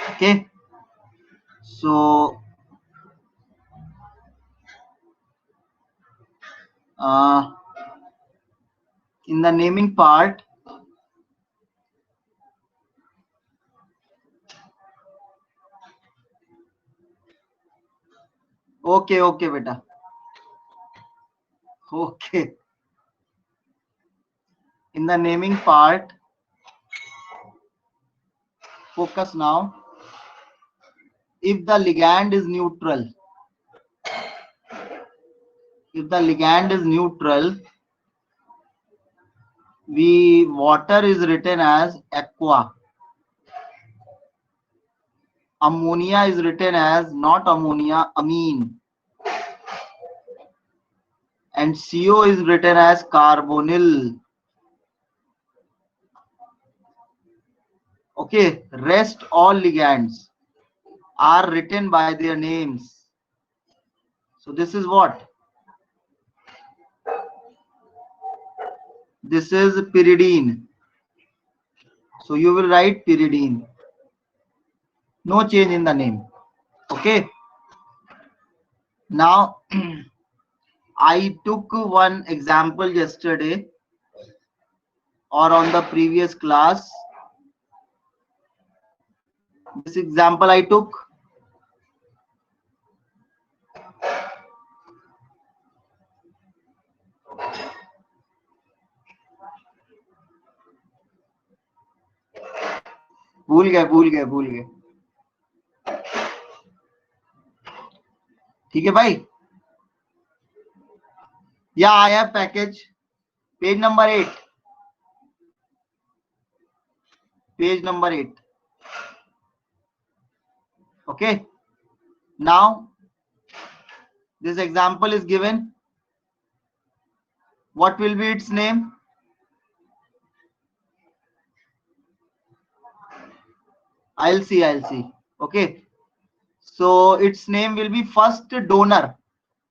Okay, so in the naming part, okay beta, okay. In the naming part, focus now. If the ligand is neutral, water is written as aqua. Ammonia is written as not ammonia, amine. And CO is written as carbonyl. Okay, rest all ligands are written by their names. So this is what? This is pyridine. So you will write pyridine. No change in the name. Okay. Now I took one example yesterday or on the previous class. This example I took. भूल गए ठीक है भाई. Yeah, I have package. Page number 8. Page number 8. Okay. Now, this example is given. What will be its name? I'll see. Okay. So its name will be first donor.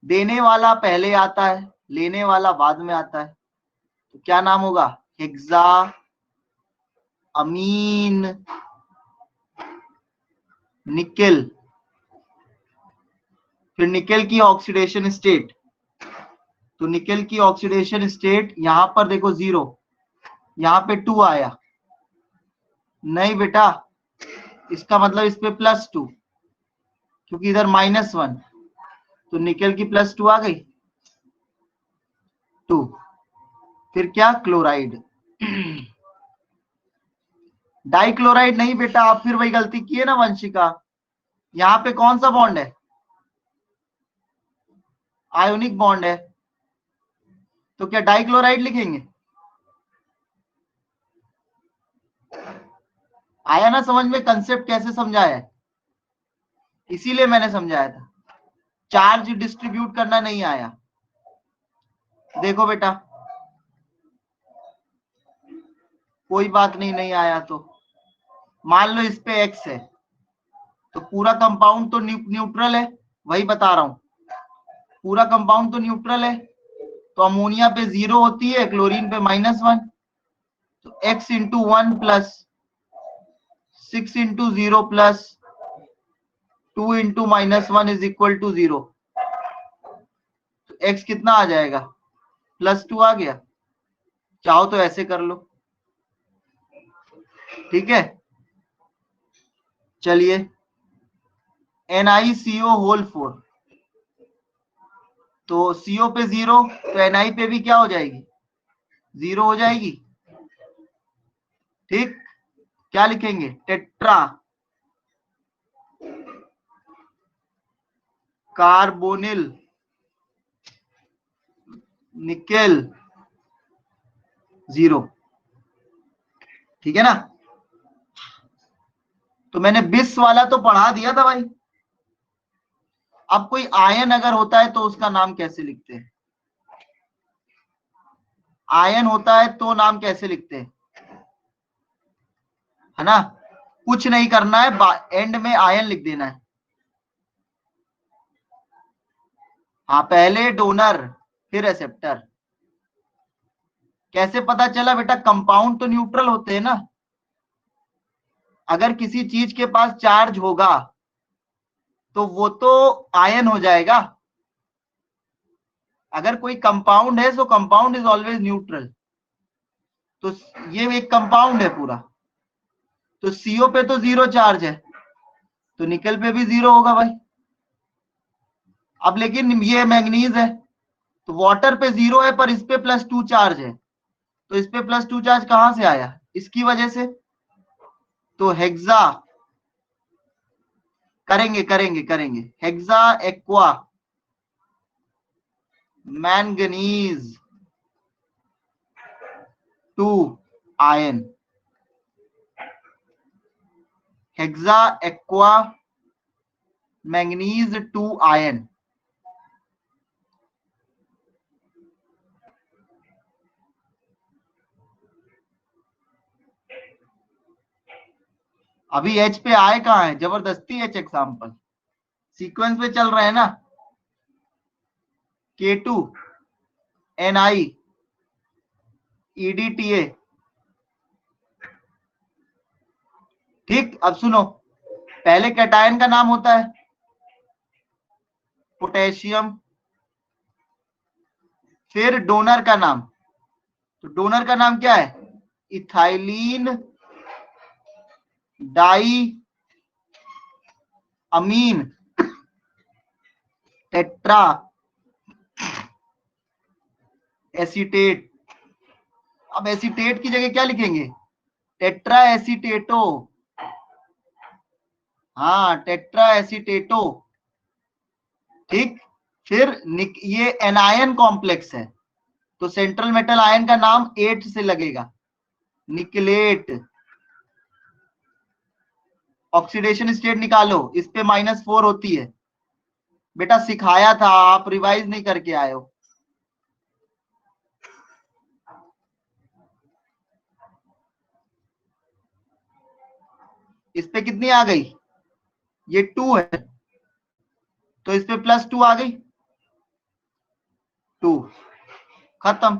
देने वाला पहले आता है, लेने वाला बाद में आता है. तो क्या नाम होगा? हेक्सा अमीन निकेल. फिर निकेल की ऑक्सीडेशन स्टेट. तो निकेल की ऑक्सीडेशन स्टेट यहां पर देखो 0, यहां पे 2 आया. नहीं बेटा, इसका मतलब इस पे +2, क्योंकि इधर -1. तो निकेल की +2 आ गई 2. फिर क्या? क्लोराइड. डाइक्लोराइड नहीं बेटा, आप फिर वही गलती की है ना वंशिका. यहां पे कौन सा बॉन्ड है? आयोनिक बॉन्ड है. तो क्या डाइक्लोराइड लिखेंगे? आया ना समझ में कंसेप्ट कैसे समझाया है? इसीलिए मैंने समझाया था. चार्ज डिस्ट्रीब्यूट करना नहीं आया. देखो बेटा, कोई बात नहीं आया तो मान लो इस पे X है, तो पूरा कंपाउंड तो न्यूट्रल है. वही बता रहा हूं, पूरा कंपाउंड तो न्यूट्रल है. तो अमोनिया पे 0 होती है, क्लोरीन पे -1. तो X into 1 plus 6 into 0 plus 2 into -1 is equal to 0. तो X कितना आ जाएगा? +2 आ गया. चाहो तो ऐसे कर लो. ठीक है, चलिए. NiCO4. तो CO पे 0, तो Ni पे भी क्या हो जाएगी? 0 हो जाएगी. ठीक, क्या लिखेंगे? Tetra carbonyl nickel 0. ठीक है ना. तो मैंने बिस वाला तो पढ़ा दिया था भाई. अब कोई आयन अगर होता है तो उसका नाम कैसे लिखते हैं? आयन होता है तो नाम कैसे लिखते हैं? है ना. कुछ नहीं करना है, एंड में आयन लिख देना है. हाँ, पहले डोनर फिर रिसेप्टर. कैसे पता चला बेटा? कंपाउंड तो न्यूट्रल होते हैं ना. अगर किसी चीज के पास चार्ज होगा तो वो तो आयन हो जाएगा। अगर कोई कंपाउंड है तो कंपाउंड इज ऑलवेज न्यूट्रल। तो ये एक कंपाउंड है पूरा, तो सीओ पे तो 0 चार्ज है, तो निकल पे भी 0 होगा भाई। अब लेकिन ये मैंगनीज है, तो वाटर पे 0 है पर इस पे +2 चार्ज है, तो इस पे +2 चार्ज कहां से आया? इसकी वजह से। तो हेक्सा करेंगे hexa aqua manganese 2 ion, hexa aqua manganese 2 ion. अभी एच पे आए कहां है? जबरदस्ती एच एग्जाम्पल सीक्वेंस पे चल रहे हैं ना। K2 Ni EDTA। ठीक, अब सुनो, पहले कैटायन का नाम होता है पोटेशियम, फिर डोनर का नाम। तो डोनर का नाम क्या है? इथाइलिन डाई अमीन टेट्रा एसीटेट। अब एसीटेट की जगह क्या लिखेंगे? टेट्रा एसीटेटो। हाँ, टेट्रा एसीटेटो। ठीक, फिर ये एनायन कॉम्प्लेक्स है, तो सेंट्रल मेटल आयन का नाम 8 से लगेगा, निकलेट। ऑक्सीडेशन स्टेट निकालो, इस पे -4 होती है। बेटा सिखाया था, आप रिवाइज नहीं करके आए हो। इस पे कितनी आ गई? ये 2 है, तो इस पे +2 आ गई, 2। खत्म।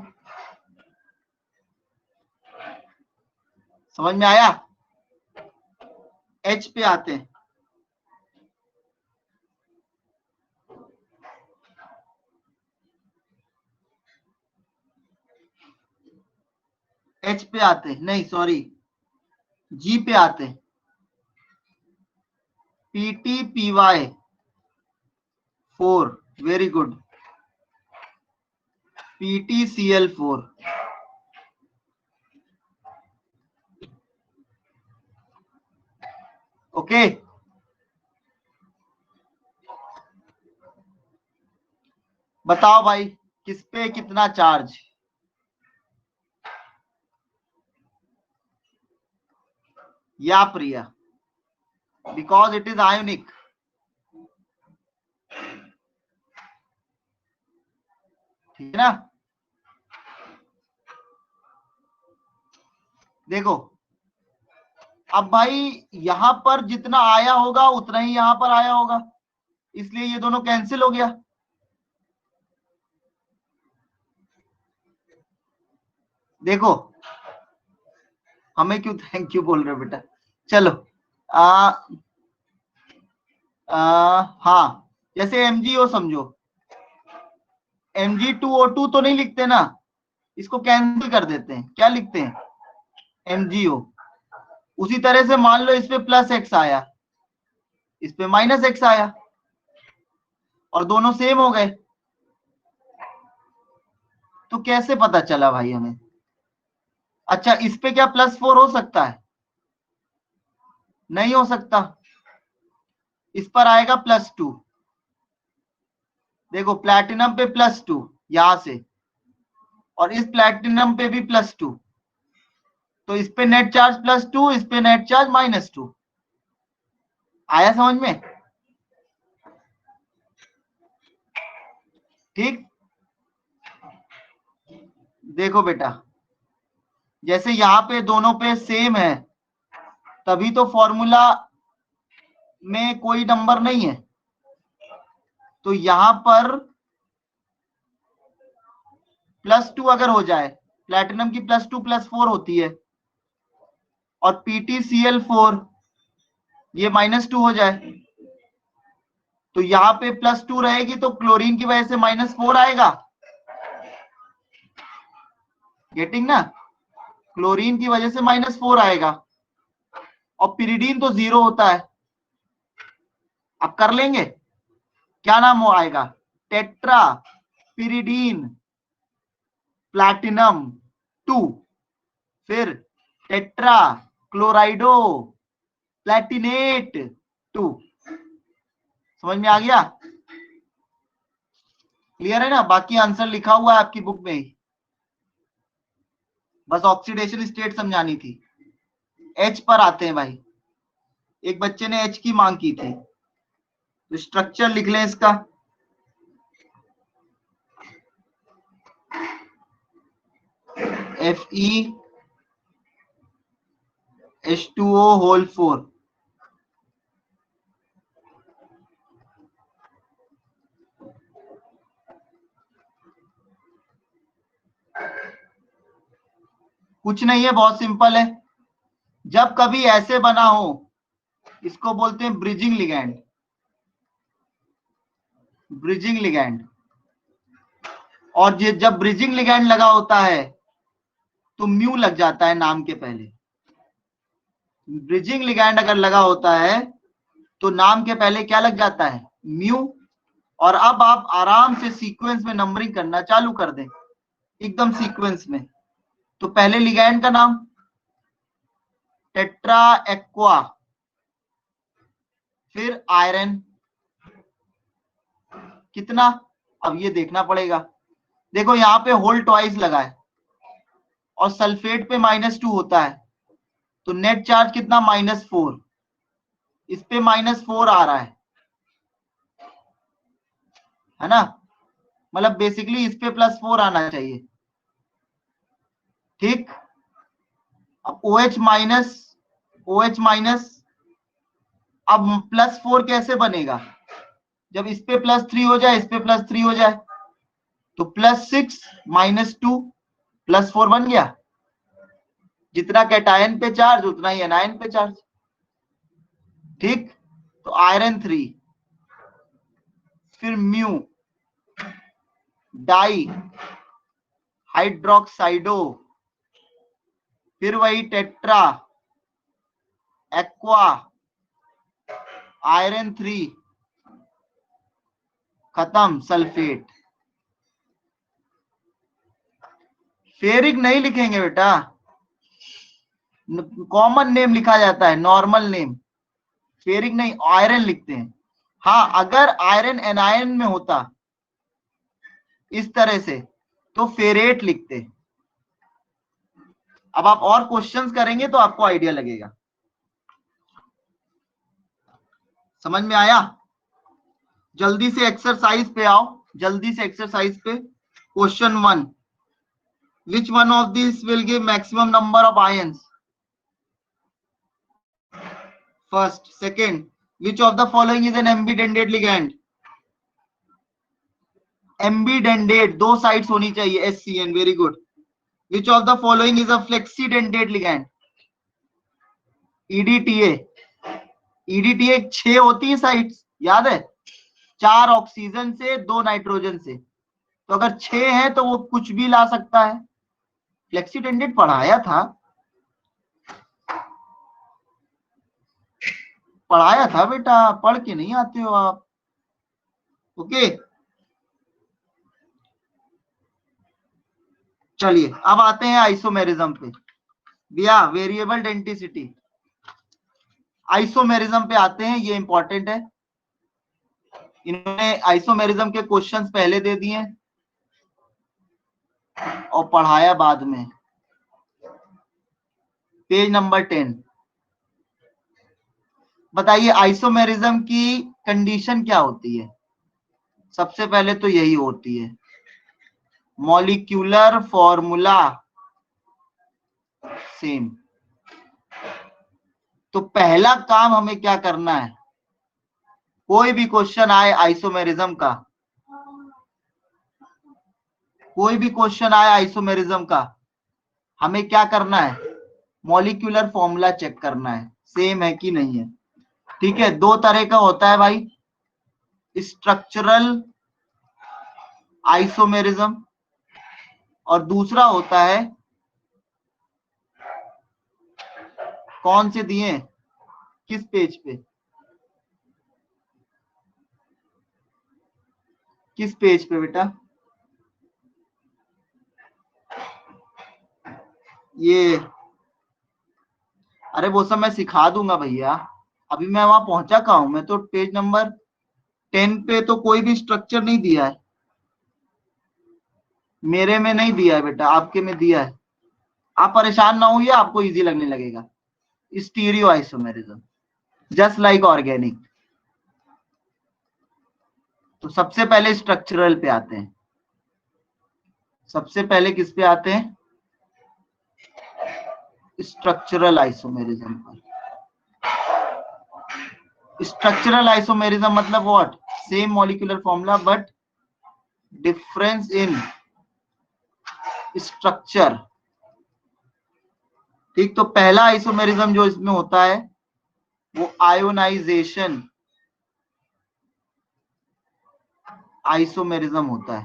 समझ में आया? एच पे आते हैं। एच पे आते हैं, नहीं सॉरी, जी पे आते हैं। PTPY4, very good. PTCl4, okay. बताओ भाई, किस पे कितना चार्ज? या प्रिया, बिकॉज इट इज आयोनिक। ठीक है ना? देखो, अब भाई यहां पर जितना आया होगा उतना ही यहां पर आया होगा, इसलिए ये दोनों कैंसिल हो गया। देखो, हमें क्यों थैंक यू बोल रहे हो बेटा? चलो, आ, हाँ, जैसे MgO समझो, Mg2O2 तो नहीं लिखते ना, इसको कैंसिल कर देते हैं, क्या लिखते हैं? MgO। उसी तरह से मान लो इस पे +X आया, इस पे -X आया, और दोनों सेम हो गए, तो कैसे पता चला भाई हमें? अच्छा, इस पे क्या +4 हो सकता है? नहीं हो सकता, इस पर आएगा +2। देखो, प्लैटिनम पे +2 यहां से, और इस प्लैटिनम पे भी +2, तो इस पे नेट चार्ज +2, इस पे नेट चार्ज -2। आया समझ में? ठीक, देखो बेटा, जैसे यहां पे दोनों पे सेम है, तभी तो फॉर्मूला में कोई नंबर नहीं है, तो यहां पर +2 अगर हो जाए, प्लैटिनम की +2 +4 होती है, और PtCl4 ये -2 हो जाए, तो यहाँ पे +2 रहेगी तो क्लोरीन की वजह से -4 आएगा। गेटिंग ना, क्लोरीन की वजह से -4 आएगा, और पिरिडीन तो 0 होता है। अब कर लेंगे, क्या नाम वो आएगा, टेट्रा पिरिडीन प्लैटिनम 2, फिर टेट्रा क्लोराइडो प्लैटिनेट 2। समझ में आ गया? क्लियर है ना? बाकी आंसर लिखा हुआ है आपकी बुक में ही, बस ऑक्सीडेशन स्टेट समझानी थी। एच पर आते हैं भाई, एक बच्चे ने एच की मांग की थी, तो स्ट्रक्चर लिख लें इसका। FeH2O होल 4, कुछ नहीं है, बहुत सिंपल है। जब कभी ऐसे बना हो, इसको बोलते हैं ब्रिजिंग लिगैंड, ब्रिजिंग लिगैंड। और जब ब्रिजिंग लिगैंड लगा होता है तो म्यू लग जाता है नाम के पहले। ब्रिजिंग लिगैंड अगर लगा होता है तो नाम के पहले क्या लग जाता है, म्यू। और अब आप आराम से सीक्वेंस में नंबरिंग करना चालू कर दें, एकदम सीक्वेंस में। तो पहले लिगैंड का नाम टेट्रा एक्वा, फिर आयरन कितना, अब ये देखना पड़ेगा। देखो यहाँ पे होल ट्वाइस लगा है और सल्फेट पे -2 होता है, तो नेट चार्ज कितना, -4। इस पे -4 आ रहा है ना, मतलब बेसिकली इस पे +4 आना चाहिए। ठीक, अब OH माइनस, अब +4 कैसे बनेगा, जब इस पे +3 हो जाए, इस पे +3 हो जाए, तो +6 -2 +4 बन गया। जितना कैटायन पे चार्ज उतना ही एनायन पे चार्ज। ठीक, तो आयरन 3, फिर म्यू, डाई हाइड्रोक्साइडो, फिर वही टेट्रा एक्वा, आयरन 3, खत्म सल्फेट। फेरिक नहीं लिखेंगे बेटा, कॉमन नेम लिखा जाता है, नॉर्मल नेम। फेरिक नहीं, आयरन लिखते हैं। हाँ, अगर आयरन एनायन में होता इस तरह से तो फेरेट लिखते। अब आप और क्वेश्चंस करेंगे तो आपको आइडिया लगेगा। समझ में आया? जल्दी से एक्सरसाइज पे आओ, जल्दी से एक्सरसाइज पे। Question 1, which one of this will give maximum number of ions? First, second, which of the following is an ambidentate ligand? Ambidentate, दो साइड्स होनी चाहिए, SCN, very good. Which of the following is a flexidentate ligand? EDTA, EDTA 6 होती है sides, याद है, 4 oxygen से 2 nitrogen से, तो अगर 6 है तो वो कुछ भी ला सकता है। फ्लेक्सीडेंटेड पढ़ाया था, पढ़ाया था बेटा, पढ़ के नहीं आते हो आप। ओके, चलिए अब आते हैं आइसोमेरिज्म पे। भैया वेरिएबल डेंसिटी, आइसोमेरिज्म पे आते हैं, ये इंपॉर्टेंट है। इन्होंने आइसोमेरिज्म के क्वेश्चंस पहले दे दिए और पढ़ाया बाद में। पेज नंबर 10, बताइए आइसोमेरिज्म की कंडीशन क्या होती है? सबसे पहले तो यही होती है, मॉलिक्यूलर फॉर्मूला सेम। तो पहला काम हमें क्या करना है, कोई भी क्वेश्चन आए आइसोमेरिज्म का, कोई भी क्वेश्चन आए आइसोमेरिज्म का, हमें क्या करना है, मॉलिक्यूलर फॉर्मूला चेक करना है, सेम है कि नहीं है। ठीक है, दो तरह का होता है भाई, स्ट्रक्चरल आइसोमेरिज्म और दूसरा होता है, कौन से दिए किस पेज पे, किस पेज पे बेटा, ये, अरे वो सब मैं सिखा दूंगा भैया, अभी मैं वहां पहुंचा कहाँ हूं, मैं तो पेज नंबर 10 पे तो कोई भी स्ट्रक्चर नहीं दिया है, मेरे में नहीं दिया है बेटा, आपके में दिया है। आप परेशान ना होइए, आपको इजी लगने लगेगा। Stereo isomerism just like organic. तो सबसे पहले स्ट्रक्चरल पे आते हैं, सबसे पहले किस पे आते हैं, स्ट्रक्चरल आइसोमेरिज्म पर। स्ट्रक्चरल आइसोमेरिज्म मतलब what, same molecular formula but difference in structure. ठीक, तो पहला आइसोमेरिज्म जो इसमें होता है वो आयोनाइजेशन आइसोमेरिज्म होता है।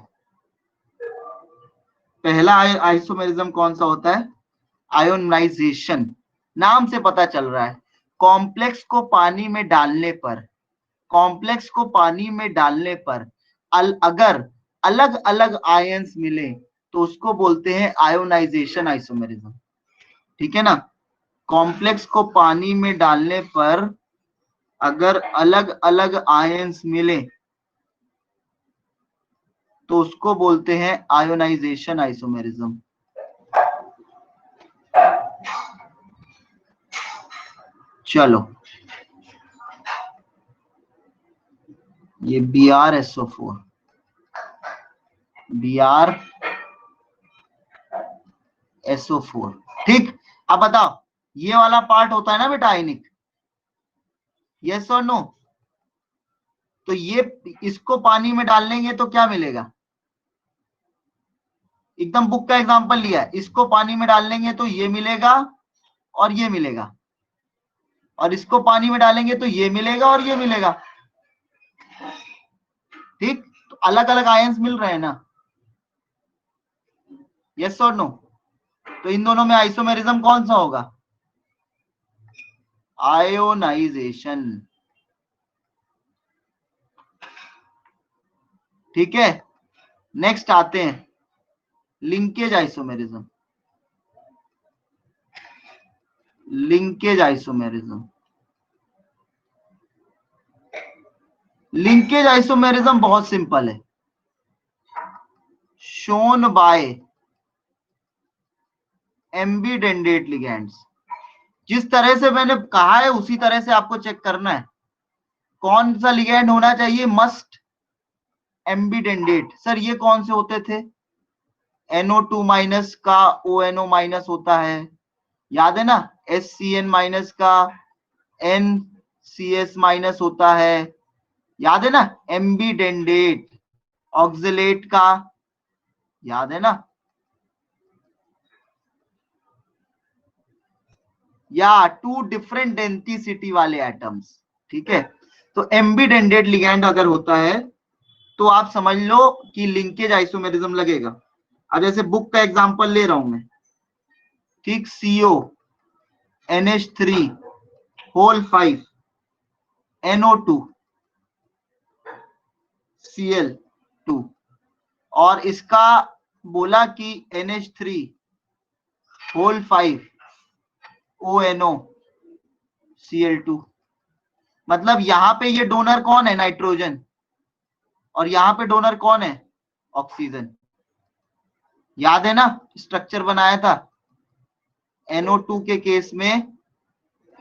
पहला आइसोमेरिज्म कौन सा होता है, आयोनाइजेशन। नाम से पता चल रहा है, कॉम्प्लेक्स को पानी में डालने पर, कॉम्प्लेक्स को पानी में डालने पर अगर अलग अलग आयंस मिले तो उसको बोलते हैं आयोनाइजेशन आइसोमेरिज्म। ठीक है ना, कॉम्प्लेक्स को पानी में डालने पर अगर अलग अलग आयंस मिले तो उसको बोलते हैं आयोनाइजेशन आइसोमेरिज्म। चलो, ये BrSO4, BrSO4। ठीक, अब बताओ, ये वाला पार्ट होता है ना बेटा आयनिक, यस और नो। तो ये, इसको पानी में डाल लेंगे तो क्या मिलेगा, एकदम बुक का एग्जांपल लिया है, इसको पानी में डाल लेंगे तो ये मिलेगा और ये मिलेगा, और इसको पानी में डालेंगे तो ये मिलेगा और ये मिलेगा। ठीक, तो अलग अलग आयंस मिल रहे हैं ना, यस और नो। तो इन दोनों में आइसोमेरिज्म कौन सा होगा, आयोनाइजेशन। ठीक है, नेक्स्ट आते हैं linkage isomerism. Linkage isomerism, linkage isomerism बहुत सिंपल है, शोन बाय एम्बीडेंडेट लिगैंड्स। जिस तरह से मैंने कहा है उसी तरह से आपको चेक करना है, कौन सा लिगैंड होना चाहिए, मस्ट एम्बीडेंडेट। सर ये कौन से होते थे, NO2 माइनस का ONO माइनस होता है, याद है ना, SCN माइनस का NCS माइनस होता है, याद है ना, एम्बीडेंडेट। ऑक्सलेट का, याद है ना, या टू डिफरेंट डेंसिटी वाले एटम्स। ठीक है, तो एम्बीडेंडेट लिगैंड अगर होता है तो आप समझ लो कि लिंकेज आइसोमेरिज्म लगेगा। अब जैसे बुक का एग्जांपल ले रहा हूं मैं, ठीक, CO NH3 whole 5 NO2 Cl2, और इसका बोला कि NH3 होल 5 ONO Cl2। मतलब यहां पे ये डोनर कौन है, नाइट्रोजन, और यहां पे डोनर कौन है, ऑक्सीजन। याद है ना, स्ट्रक्चर बनाया था, NO2 के केस में,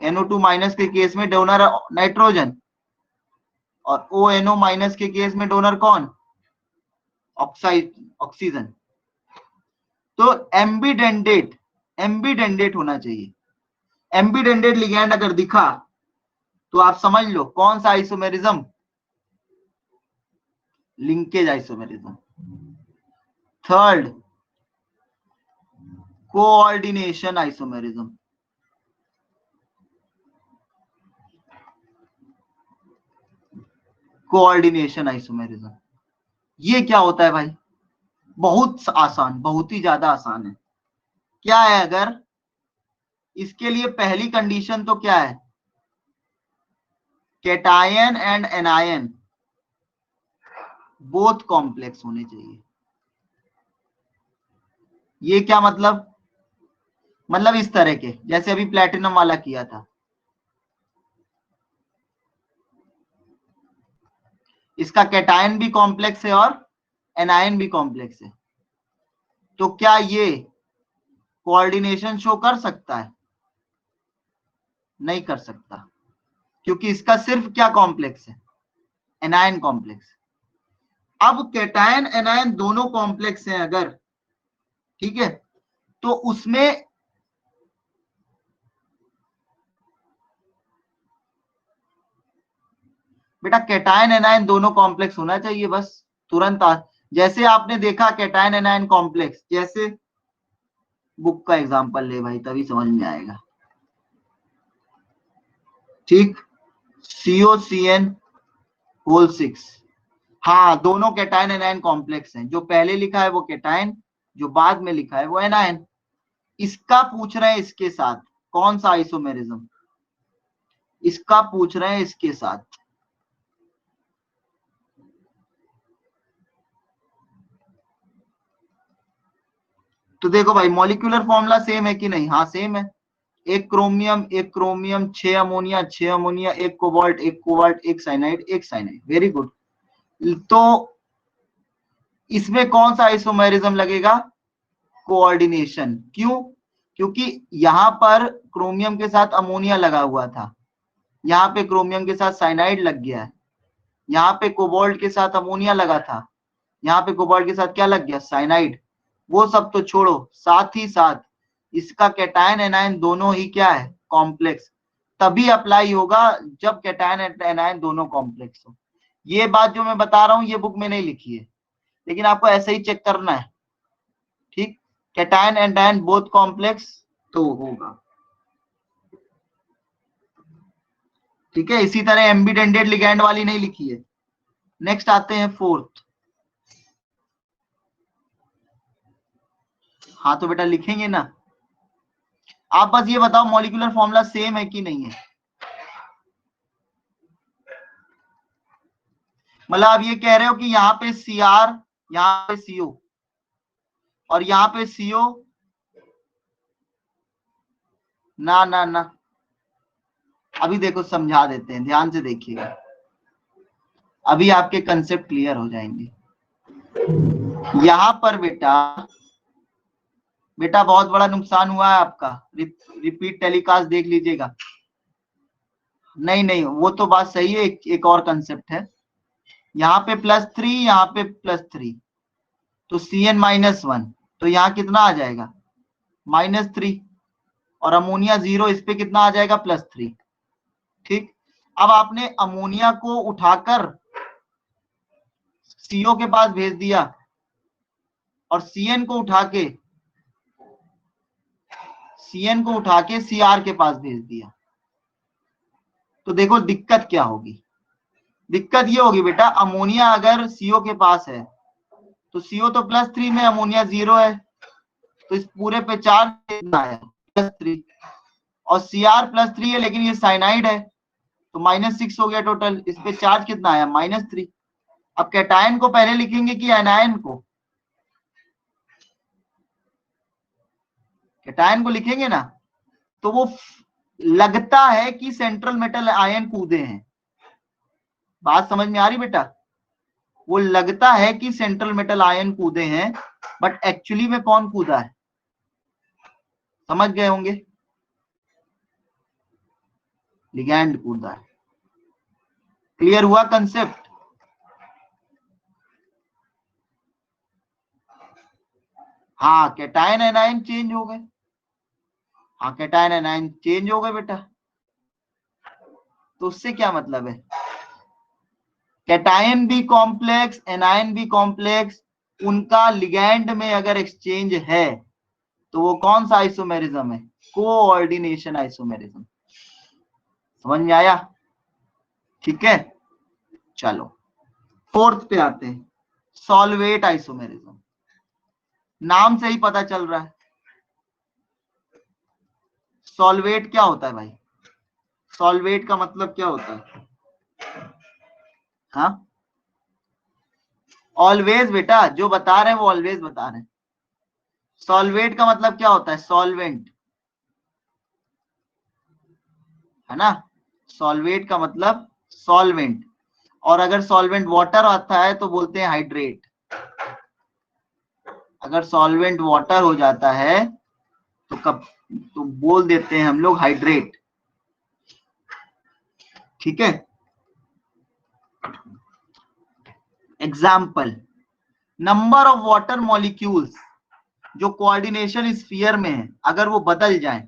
NO2 माइनस के केस में डोनर नाइट्रोजन, और ONO माइनस के केस में डोनर कौन, ऑक्साइड, ऑक्सीजन। तो एम्बीडेंडेट, एम्बीडेंडेट होना चाहिए। एम्बीडेंडेट लिगैंड अगर दिखा तो आप समझ लो कौन सा isomerism, linkage isomerism. Third, coordination isomerism. Coordination isomerism. ये क्या होता है भाई? बहुत आसान, बहुत ही ज्यादा आसान है। क्या है? अगर इसके लिए पहली कंडीशन तो क्या है? Cation and anion both complex होने चाहिए। ये क्या मतलब? मतलब इस तरह के, जैसे अभी प्लेटिनम वाला किया था, इसका कैटायन भी कॉम्प्लेक्स है और एनायन भी कॉम्प्लेक्स है। तो क्या ये कोऑर्डिनेशन शो कर सकता है? नहीं कर सकता, क्योंकि इसका सिर्फ क्या कॉम्प्लेक्स है? Anion complex. अब कैटायन एनायन दोनों कॉम्प्लेक्स हैं अगर, ठीक है, तो उसमें बेटा कैटायन एनायन दोनों कॉम्प्लेक्स होना चाहिए बस, तुरंत जैसे आपने देखा कैटायन एनायन कॉम्प्लेक्स, जैसे बुक का एग्जांपल ले भाई, तभी समझ में आएगा। ठीक, COCN होल 6, हाँ दोनों कैटायन एनायन कॉम्प्लेक्स हैं। जो पहले लिखा है वो कैटायन, जो बाद में लिखा है वो एनायन। इसका पूछ रहे हैं इसके साथ कौन सा आइसोमेरिज्म, इसका पूछ रहे हैं इसके साथ। तो देखो भाई मॉलिक्यूलर फॉर्मूला सेम है कि नहीं? हाँ सेम है। एक क्रोमियम, एक क्रोमियम, 6 अमोनिया, 6 अमोनिया, एक कोबाल्ट, एक कोबाल्ट, एक साइनाइड, एक साइनाइड। Very good. तो इसमें कौन सा आइसोमेरिज्म लगेगा? कोऑर्डिनेशन। क्यों? क्योंकि यहां पर क्रोमियम के साथ अमोनिया लगा हुआ था, यहाँ पे क्रोमियम के साथ साइनाइड लग गया है, यहाँ पे कोबाल्ट के साथ अमोनिया लगा था, यहाँ पे कोबाल्ट के साथ क्या लग गया? साइनाइड। वो सब तो छोड़ो, साथ ही साथ इसका कैटायन एनायन दोनों ही क्या है? कॉम्प्लेक्स। तभी अप्लाई होगा जब कैटायन एनायन दोनों कॉम्प्लेक्स हो। ये बात जो मैं बता रहा हूं ये बुक में नहीं लिखी है, लेकिन आपको ऐसे ही चेक करना है। ठीक, कैटायन एनायन बोथ कॉम्प्लेक्स तो होगा। ठीक है, इसी तरह एम्बिडेंटेड लिगैंड वाली नहीं लिखी है। नेक्स्ट आते हैं फोर्थ। हाँ तो बेटा लिखेंगे ना, आप बस ये बताओ मॉलिक्यूलर फॉर्मूला सेम है कि नहीं है। मतलब आप ये कह रहे हो कि यहाँ पे Cr, यहाँ पे CO और यहाँ पे CO? ना ना ना, अभी देखो समझा देते हैं, ध्यान से देखिएगा, अभी आपके कंसेप्ट क्लियर हो जाएंगे। यहाँ पर बेटा बेटा बहुत बड़ा नुकसान हुआ है आपका, रिपीट टेलीकास्ट देख लीजिएगा। नहीं नहीं, वो तो बात सही है, एक और कंसेप्ट है। यहाँ पे +3, यहाँ पे +3, तो CN-1, तो यहाँ कितना आ जाएगा? -3, और अमोनिया 0, इस पे कितना आ जाएगा? +3। ठीक, अब आपने अमोनिया को उठाकर CO के पास भेज दिया और CN को उठा के CR के पास भेज दिया, तो देखो दिक्कत क्या होगी? दिक्कत ये होगी बेटा, अमोनिया अगर CO के पास है तो CO तो +3 में, अमोनिया 0 है, तो इस पूरे पे चार्ज कितना है? +3, और Cr+3 है, लेकिन ये साइनाइड है तो -6 हो गया टोटल। इस पे चार्ज कितना आया? -3। अब कैटायन को पहले लिखेंगे कि एनायन को? कैटायन को लिखेंगे ना, तो वो लगता है कि सेंट्रल मेटल आयन कूदे हैं। बात समझ में आ रही बेटा? वो लगता है कि सेंट्रल मेटल आयन कूदे हैं, बट एक्चुअली में कौन कूदा है? समझ गए होंगे, लिगैंड कूदा है। क्लियर हुआ कंसेप्ट? हाँ कैटायन एनायन चेंज हो गए, हाँ कैटायन एनायन चेंज हो गए बेटा। तो उससे क्या मतलब है? कैटायन भी कॉम्प्लेक्स, एनायन भी कॉम्प्लेक्स, उनका लिगैंड में अगर एक्सचेंज है तो वो कौन सा आइसोमेरिज्म है? Coordination isomerism. समझ में आया? ठीक है, चलो फोर्थ पे आते हैं, सॉल्वेट आइसोमेरिज्म। नाम से ही पता चल रहा है सॉल्वेट क्या होता है भाई। सॉल्वेट का मतलब क्या होता है? हाँ, ऑलवेज बेटा, जो बता रहे हैं वो ऑलवेज बता रहे हैं। सॉल्वेट का मतलब क्या होता है? सॉल्वेंट, है ना। सॉल्वेट का मतलब सॉल्वेंट, और अगर सॉल्वेंट वाटर आता है तो बोलते हैं हाइड्रेट। अगर सॉल्वेंट वाटर हो जाता है तो कब तो बोल देते हैं हम लोग हाइड्रेट। ठीक है। Example, number of water molecules जो कोऑर्डिनेशन स्फीयर में है, अगर वो बदल जाए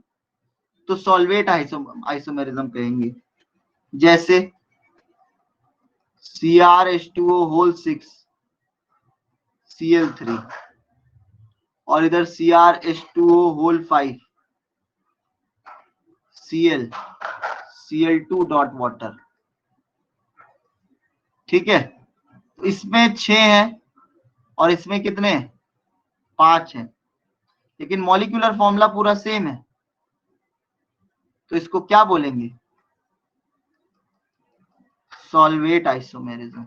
तो सॉल्वेट आइसोमेरिज्म कहेंगे। जैसे CrH2O होल 6 Cl3, और इधर CrH2O whole 5 Cl2 dot water. ठीक है, इसमें 6 है और इसमें कितने? 5 है, लेकिन मॉलिक्यूलर फॉर्मूला पूरा सेम है, तो इसको क्या बोलेंगे? Solvate isomerism.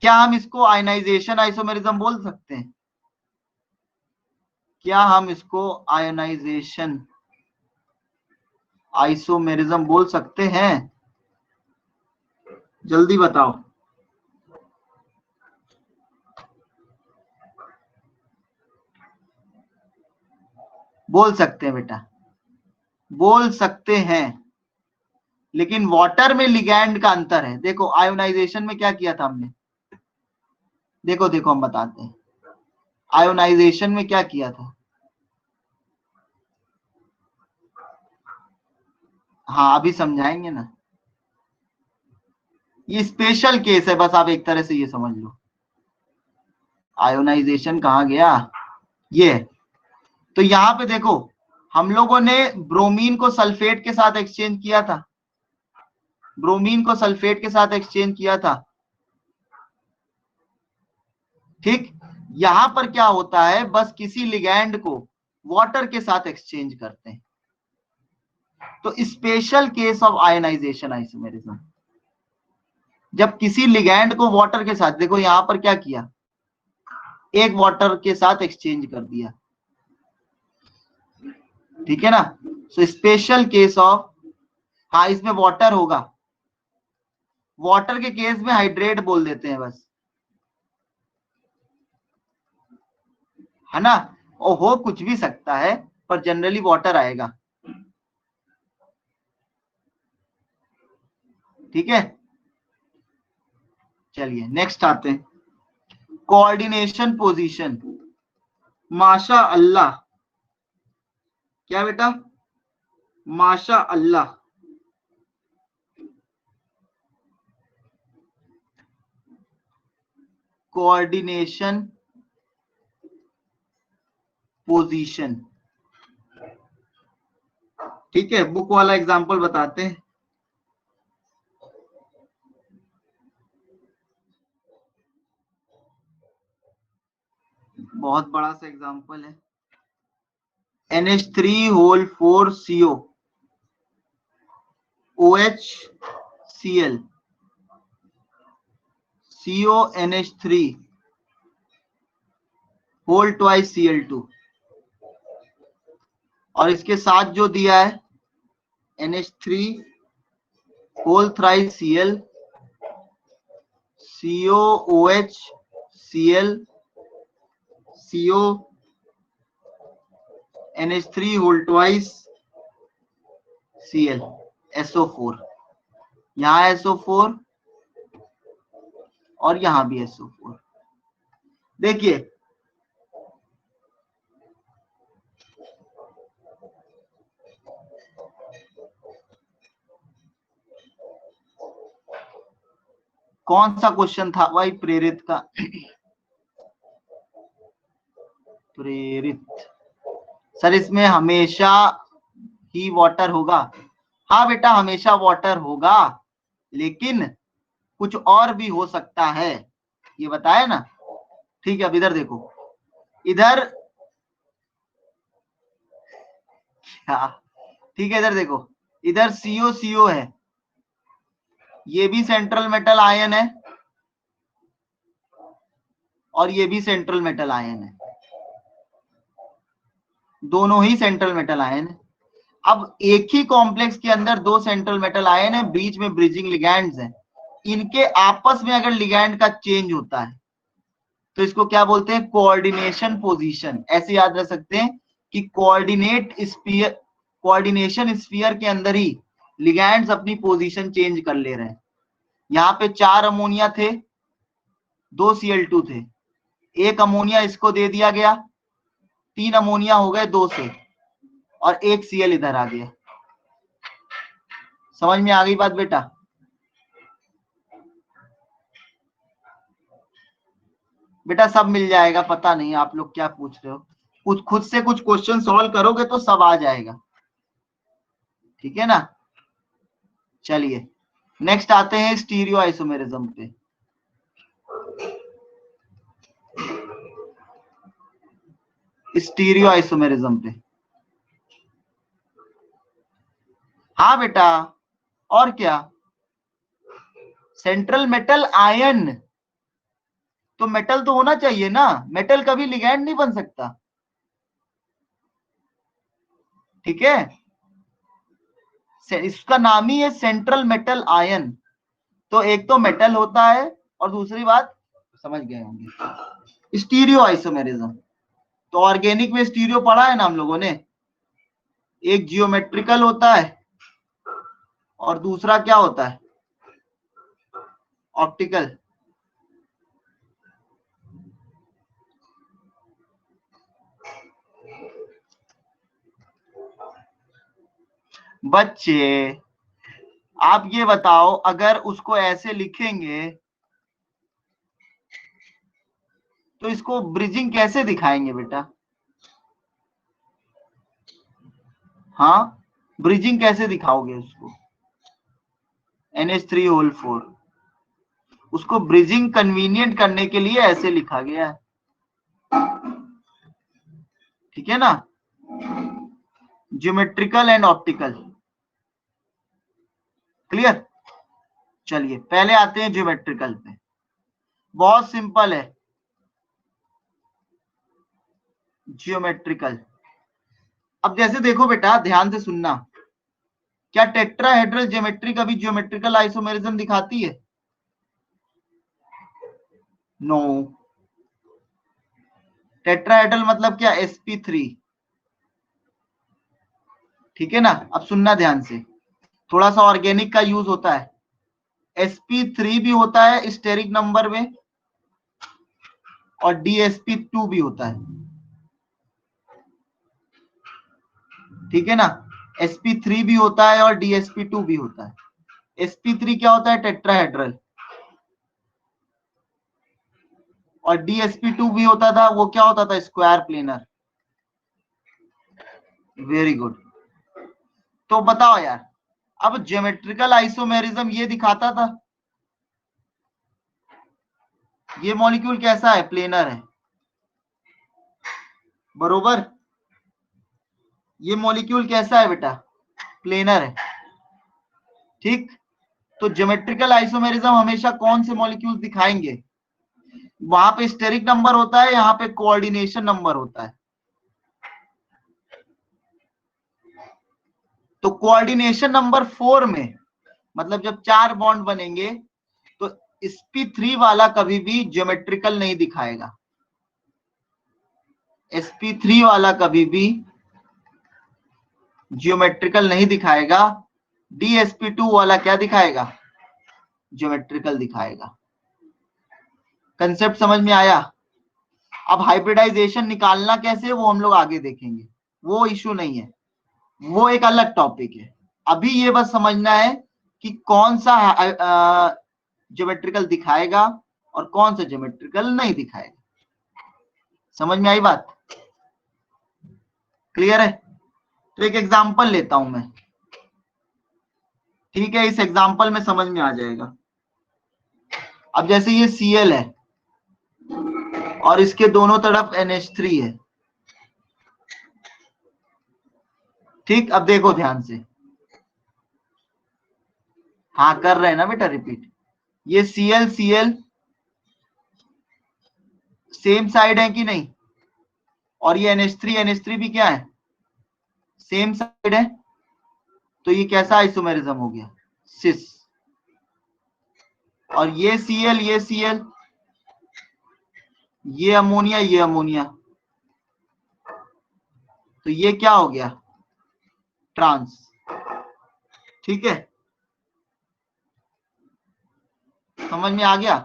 क्या हम इसको आयनाइजेशन आइसोमेरिज्म बोल सकते हैं? क्या हम इसको आयनाइजेशन आइसोमेरिज्म बोल सकते हैं? जल्दी बताओ। बोल सकते हैं बेटा, बोल सकते हैं, लेकिन वाटर में लिगैंड का अंतर है। देखो आयोनाइजेशन में क्या किया था हमने, देखो देखो हम बताते हैं। आयोनाइजेशन में क्या किया था? हाँ अभी समझाएंगे ना, ये स्पेशल केस है, बस आप एक तरह से ये समझ लो। आयोनाइजेशन कहाँ गया, ये है। तो यहाँ पे देखो, हम लोगों ने ब्रोमीन को सल्फेट के साथ एक्सचेंज किया था, ब्रोमीन को सल्फेट के साथ एक्सचेंज किया था। ठीक, यहां पर क्या होता है, बस किसी लिगैंड को वाटर के साथ एक्सचेंज करते हैं। तो special case of ionization isomerism, जब किसी लिगैंड को वाटर के साथ, देखो यहां पर क्या किया, एक वाटर के साथ एक्सचेंज कर दिया। ठीक है ना। सो स्पेशल केस ऑफ, हाँ इसमें वाटर होगा, वाटर के केस में हाइड्रेट बोल देते हैं बस, है ना। और हो कुछ भी सकता है, पर जनरली वाटर आएगा। ठीक है, चलिए नेक्स्ट आते हैं, कोऑर्डिनेशन पोजीशन। माशा अल्लाह, क्या बेटा? माशा अल्लाह, कोऑर्डिनेशन पोजीशन। ठीक है, बुक वाला एग्जांपल बताते हैं। बहुत बड़ा सा एग्जांपल है, NH3 whole 4 CO OH Cl CO NH3 whole twice Cl2, और इसके साथ जो दिया है NH3 whole thrice Cl CO OH Cl CO NH3 whole twice Cl SO4, यहाँ SO4 और यहां भी SO4। देखिए कौन सा क्वेश्चन था भाई प्रेरित का? प्रेरित, सर इसमें हमेशा ही वाटर होगा। हाँ बेटा हमेशा वाटर होगा, लेकिन कुछ और भी हो सकता है, ये बताया ना। ठीक है, अब इधर देखो, इधर क्या, ठीक है, इधर देखो, इधर CO है, ये भी सेंट्रल मेटल आयन है और ये भी सेंट्रल मेटल आयन है, दोनों ही सेंट्रल मेटल आयन है। अब एक ही कॉम्प्लेक्स के अंदर दो सेंट्रल मेटल आयन है, बीच में ब्रिजिंग लिगैंड्स हैं, इनके आपस में अगर लिगैंड का चेंज होता है तो इसको क्या बोलते हैं, कोऑर्डिनेशन पोजीशन। ऐसे याद रख सकते हैं कि कोऑर्डिनेशन स्फीयर के अंदर ही लिगैंड्स अपनी पोजीशन चेंज कर ले रहे हैं। यहाँ पे 4 अमोनिया थे, 2 Cl2 थे, एक अमोनिया इसको दे दिया गया, 3 अमोनिया हो गए 2 से, और एक Cl इधर आ गया। समझ में आ गई बात बेटा? बेटा सब मिल जाएगा, पता नहीं आप लोग क्या पूछ रहे हो, कुछ खुद से कुछ क्वेश्चन सॉल्व करोगे तो सब आ जाएगा, ठीक है ना। चलिए नेक्स्ट आते हैं स्टीरियो आइसोमेरिज्म पे। स्टीरियो आइसोमेरिज्म पे, हाँ बेटा, और क्या, सेंट्रल मेटल आयन, तो मेटल तो होना चाहिए ना, मेटल कभी लिगैंड नहीं बन सकता, ठीक है। इसका नाम ही है सेंट्रल मेटल आयन, तो एक तो मेटल होता है और दूसरी बात समझ गए होंगे, स्टीरियो आइसोमेरिज्म। तो ऑर्गेनिक में स्टीरियो पढ़ा है ना हम लोगों ने, एक जियोमेट्रिकल होता है और दूसरा क्या होता है, ऑप्टिकल। बच्चे आप ये बताओ, अगर उसको ऐसे लिखेंगे तो इसको ब्रिजिंग कैसे दिखाएंगे बेटा? हाँ, ब्रिजिंग कैसे दिखाओगे उसको, NH3 होल 4, उसको ब्रिजिंग कन्वीनियंट करने के लिए ऐसे लिखा गया है, ठीक है ना, ज्योमेट्रिकल एंड ऑप्टिकल। क्लियर? चलिए पहले आते हैं ज्योमेट्रिकल पे, बहुत सिंपल है ज्योमेट्रिकल। अब जैसे देखो बेटा, ध्यान से सुनना, क्या टेट्राहेड्रल ज्योमेट्री कभी ज्योमेट्रिकल आइसोमेरिज्म दिखाती है? नो। टेट्राहेड्रल मतलब क्या, sp3, ठीक है ना। अब सुनना ध्यान से, थोड़ा सा ऑर्गेनिक का यूज होता है, sp3 भी होता है स्टेरिक नंबर में और dsp2 भी होता है, ठीक है ना, sp3 भी होता है और dsp2 भी होता है। sp3 क्या होता है, टेट्राहेड्रल, और dsp2 भी होता था, वो क्या होता था, स्क्वायर प्लेनर। Very good. तो बताओ यार, अब ज्योमेट्रिकल आइसोमेरिज्म ये दिखाता था, ये मॉलिक्यूल कैसा है, प्लेनर है, बरोबर। ये मॉलिक्यूल कैसा है बेटा, प्लेनर है, ठीक। तो ज्योमेट्रिकल आइसोमेरिज्म हमेशा कौन से मॉलिक्यूल दिखाएंगे, वहां पे स्टेरिक नंबर होता है, यहाँ पे कोऑर्डिनेशन नंबर होता है। तो कोऑर्डिनेशन नंबर 4 में, मतलब जब 4 बॉन्ड बनेंगे तो sp3 वाला कभी भी ज्योमेट्रिकल नहीं दिखाएगा, sp3 वाला कभी भी ज्योमेट्रिकल नहीं दिखाएगा, dsp2 वाला क्या दिखाएगा, ज्योमेट्रिकल दिखाएगा। कंसेप्ट समझ में आया? अब हाइब्रिडाइजेशन निकालना कैसे, वो हम लोग आगे देखेंगे, वो इश्यू नहीं है, वो एक अलग टॉपिक है। अभी ये बस समझना है कि कौन सा ज्योमेट्रिकल दिखाएगा और कौन सा ज्योमेट्रिकल नहीं दिखाएगा। समझ में आई बात? क्लियर है? तो एक एग्जांपल लेता हूं मैं, ठीक है, इस एग्जांपल में समझ में आ जाएगा। अब जैसे ये Cl है और इसके दोनों तरफ NH3 है, ठीक। अब देखो ध्यान से, हाँ कर रहे हैं ना बेटा रिपीट। ये Cl Cl सेम साइड है कि नहीं, और ये NH3 भी क्या है, सेम साइड है। तो ये कैसा आइसोमेरिज्म हो गया, सिस। और ये Cl ये Cl, ये अमोनिया ये अमोनिया, तो ये क्या हो गया, ट्रांस। ठीक है, समझ में आ गया।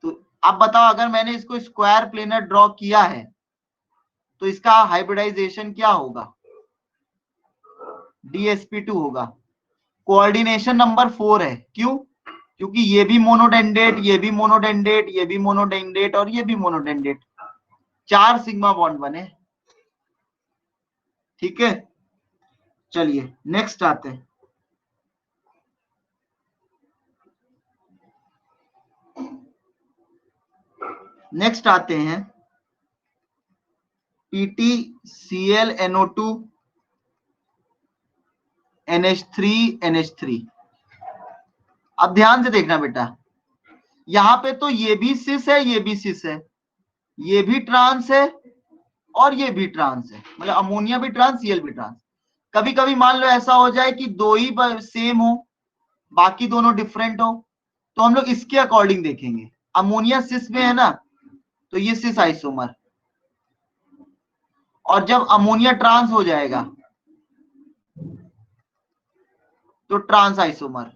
तो अब बताओ, अगर मैंने इसको स्क्वायर प्लेनर ड्रॉ किया है तो इसका हाइब्रिडाइजेशन क्या होगा, DsP2 होगा। कोऑर्डिनेशन नंबर 4 है, क्यों, क्योंकि ये भी मोनोडेंडेट, ये भी मोनोडेंडेट, ये भी मोनोडेंडेट और ये भी मोनोडेंडेट, 4 सिग्मा बॉन्ड बने। ठीक है, चलिए नेक्स्ट आते हैं। नेक्स्ट आते हैं PtClNO2 NH3 अब ध्यान से देखना बेटा, यहां पे तो ये भी सिस है, ये भी सिस है, ये भी ट्रांस है और ये भी ट्रांस है, मतलब अमोनिया भी ट्रांस, Cl भी ट्रांस। कभी कभी मान लो ऐसा हो जाए कि दो ही सेम हो, बाकी दोनों डिफरेंट हो, तो हम लोग इसके अकॉर्डिंग देखेंगे। अमोनिया सिस में है ना, तो ये सिस आइसोमर, और जब अमोनिया ट्रांस हो जाएगा तो ट्रांस आइसोमर।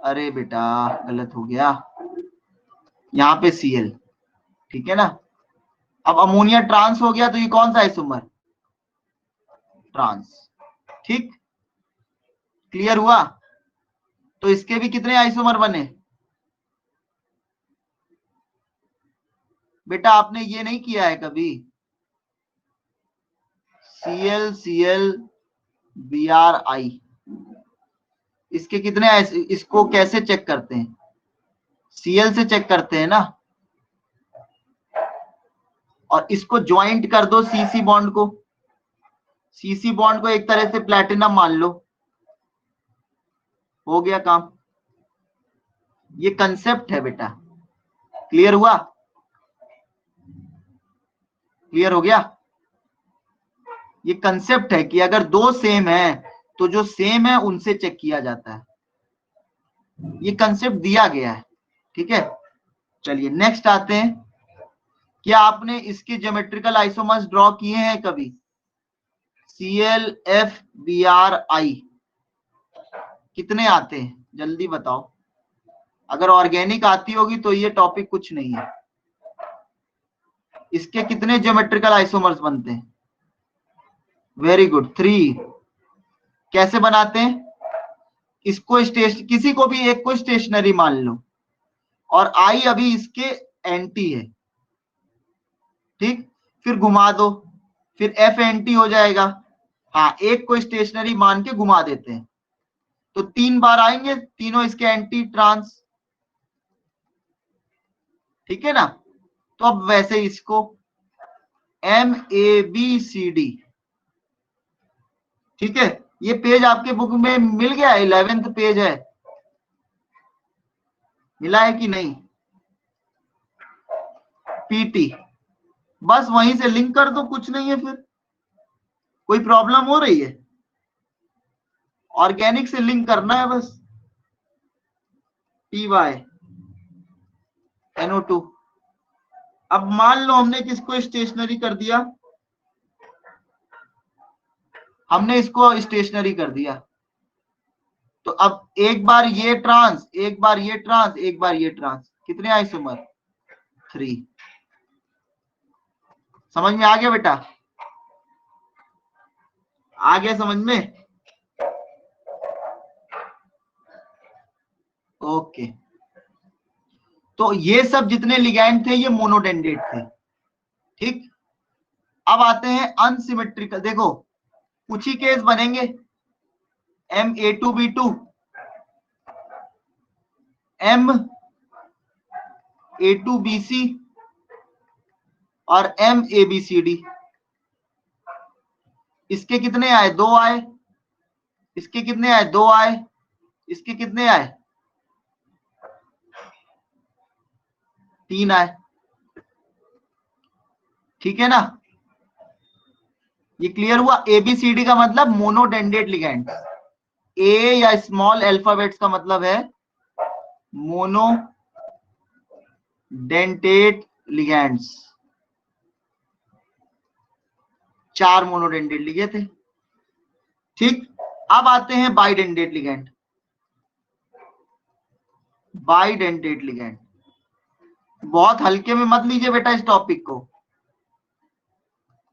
अरे बेटा गलत हो गया, यहाँ पे Cl, ठीक है ना। अब अमोनिया ट्रांस हो गया तो ये कौन सा आइसोमर, ट्रांस। ठीक, क्लियर हुआ। तो इसके भी कितने आइसोमर बने बेटा, आपने ये नहीं किया है कभी, Cl Bri, इसके कितने इसको कैसे चेक करते हैं, Cl से चेक करते हैं ना। और इसको ज्वाइंट कर दो CC बॉन्ड को, CC बॉन्ड को एक तरह से प्लैटिनम मान लो, हो गया काम। ये कंसेप्ट है बेटा, क्लियर हुआ, क्लियर हो गया। ये कंसेप्ट है कि अगर दो सेम है तो जो सेम है उनसे चेक किया जाता है, ये कंसेप्ट दिया गया है। ठीक है, चलिए नेक्स्ट आते हैं। क्या आपने इसके ज्योमेट्रिकल आइसोमर्स ड्रॉ किए हैं कभी, ClFBrI कितने आते हैं जल्दी बताओ, अगर ऑर्गेनिक आती होगी तो ये टॉपिक कुछ नहीं है। इसके कितने ज्योमेट्रिकल आइसोमर्स बनते हैं, वेरी गुड 3। कैसे बनाते हैं, इसको किसी को भी एक को स्टेशनरी मान लो और आई अभी इसके एंटी है, ठीक, फिर घुमा दो, फिर F एंटी हो जाएगा। हाँ, एक को स्टेशनरी मान के घुमा देते हैं तो 3 बार आएंगे, तीनों इसके एंटी ट्रांस, ठीक है ना। तो अब वैसे इसको MABCD, ठीक है। ये पेज आपके बुक में मिल गया, 11th पेज है, मिला है कि नहीं, PT, बस वहीं से लिंक कर दो, कुछ नहीं है। फिर कोई प्रॉब्लम हो रही है, ऑर्गेनिक से लिंक करना है बस, PyNO2। अब मान लो हमने किसको स्टेशनरी कर दिया, हमने इसको स्टेशनरी कर दिया, तो अब एक बार ये ट्रांस, एक बार ये ट्रांस, एक बार ये ट्रांस, कितने आइसोमर, 3। समझ में आ गया बेटा, आ गया समझ में, ओके। तो ये सब जितने लिगैंड थे ये मोनोडेंडेट थे, ठीक। अब आते हैं अनसिमेट्रिकल। देखो कुछ ही केस बनेंगे, Ma2B2, Ma2BC और MABCD। इसके कितने आए? 2 आए। इसके कितने आए? 2 आए। इसके कितने आए? 3 आए। ठीक है ना? ये क्लियर हुआ? ABCD का मतलब मोनोडेंडेट लिगैंड। ए या स्मॉल अल्फाबेट्स का मतलब है मोनोडेंटेट लिगैंड्स। 4 मोनोडेंडेट लिखे थे। ठीक, अब आते हैं बाइडेंडेट लिगैंड। बाइडेंडेट लिगैंड बहुत हल्के में मत लीजिए बेटा इस टॉपिक को।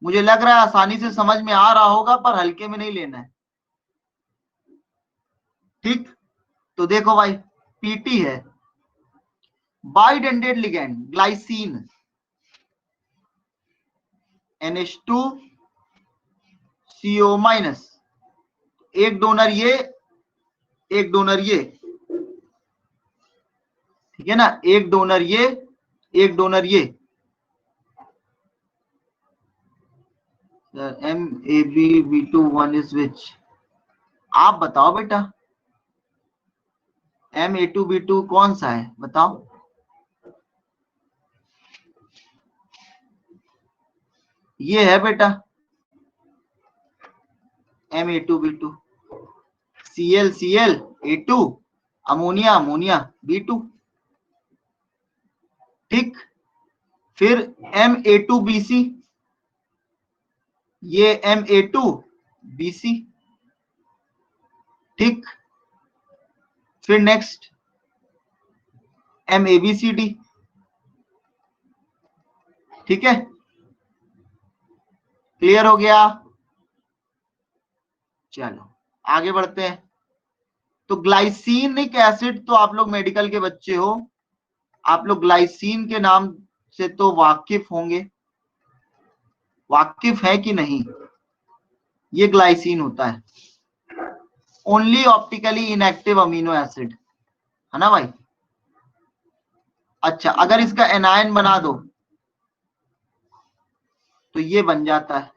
मुझे लग रहा है आसानी से समझ में आ रहा होगा, पर हल्के में नहीं लेना है। ठीक, तो देखो भाई, पीटी है बाइडेंडेट लिगैंड, ग्लाइसिन NH2CO-, एक डोनर ये, एक डोनर ये, ठीक है ना? एक डोनर ये, एक डोनर ये। MABB2 1 is which? आप बताओ बेटा, MA2B2 कौन सा है बताओ? ये है बेटा MA2B2। ClCl, A2, ammonia ammonia, B2। ठीक, फिर Ma2BC, ये Ma2BC। ठीक, फिर नेक्स्ट MABCD। ठीक है, क्लियर हो गया? चलो आगे बढ़ते हैं। तो ग्लाइसिनिक एसिड, तो आप लोग मेडिकल के बच्चे हो, आप लोग ग्लाइसिन के नाम से तो वाकिफ होंगे। वाकिफ है कि नहीं? ये ग्लाइसिन होता है, only optically inactive amino acid, है ना भाई? अच्छा, अगर इसका एनायन बना दो तो ये बन जाता है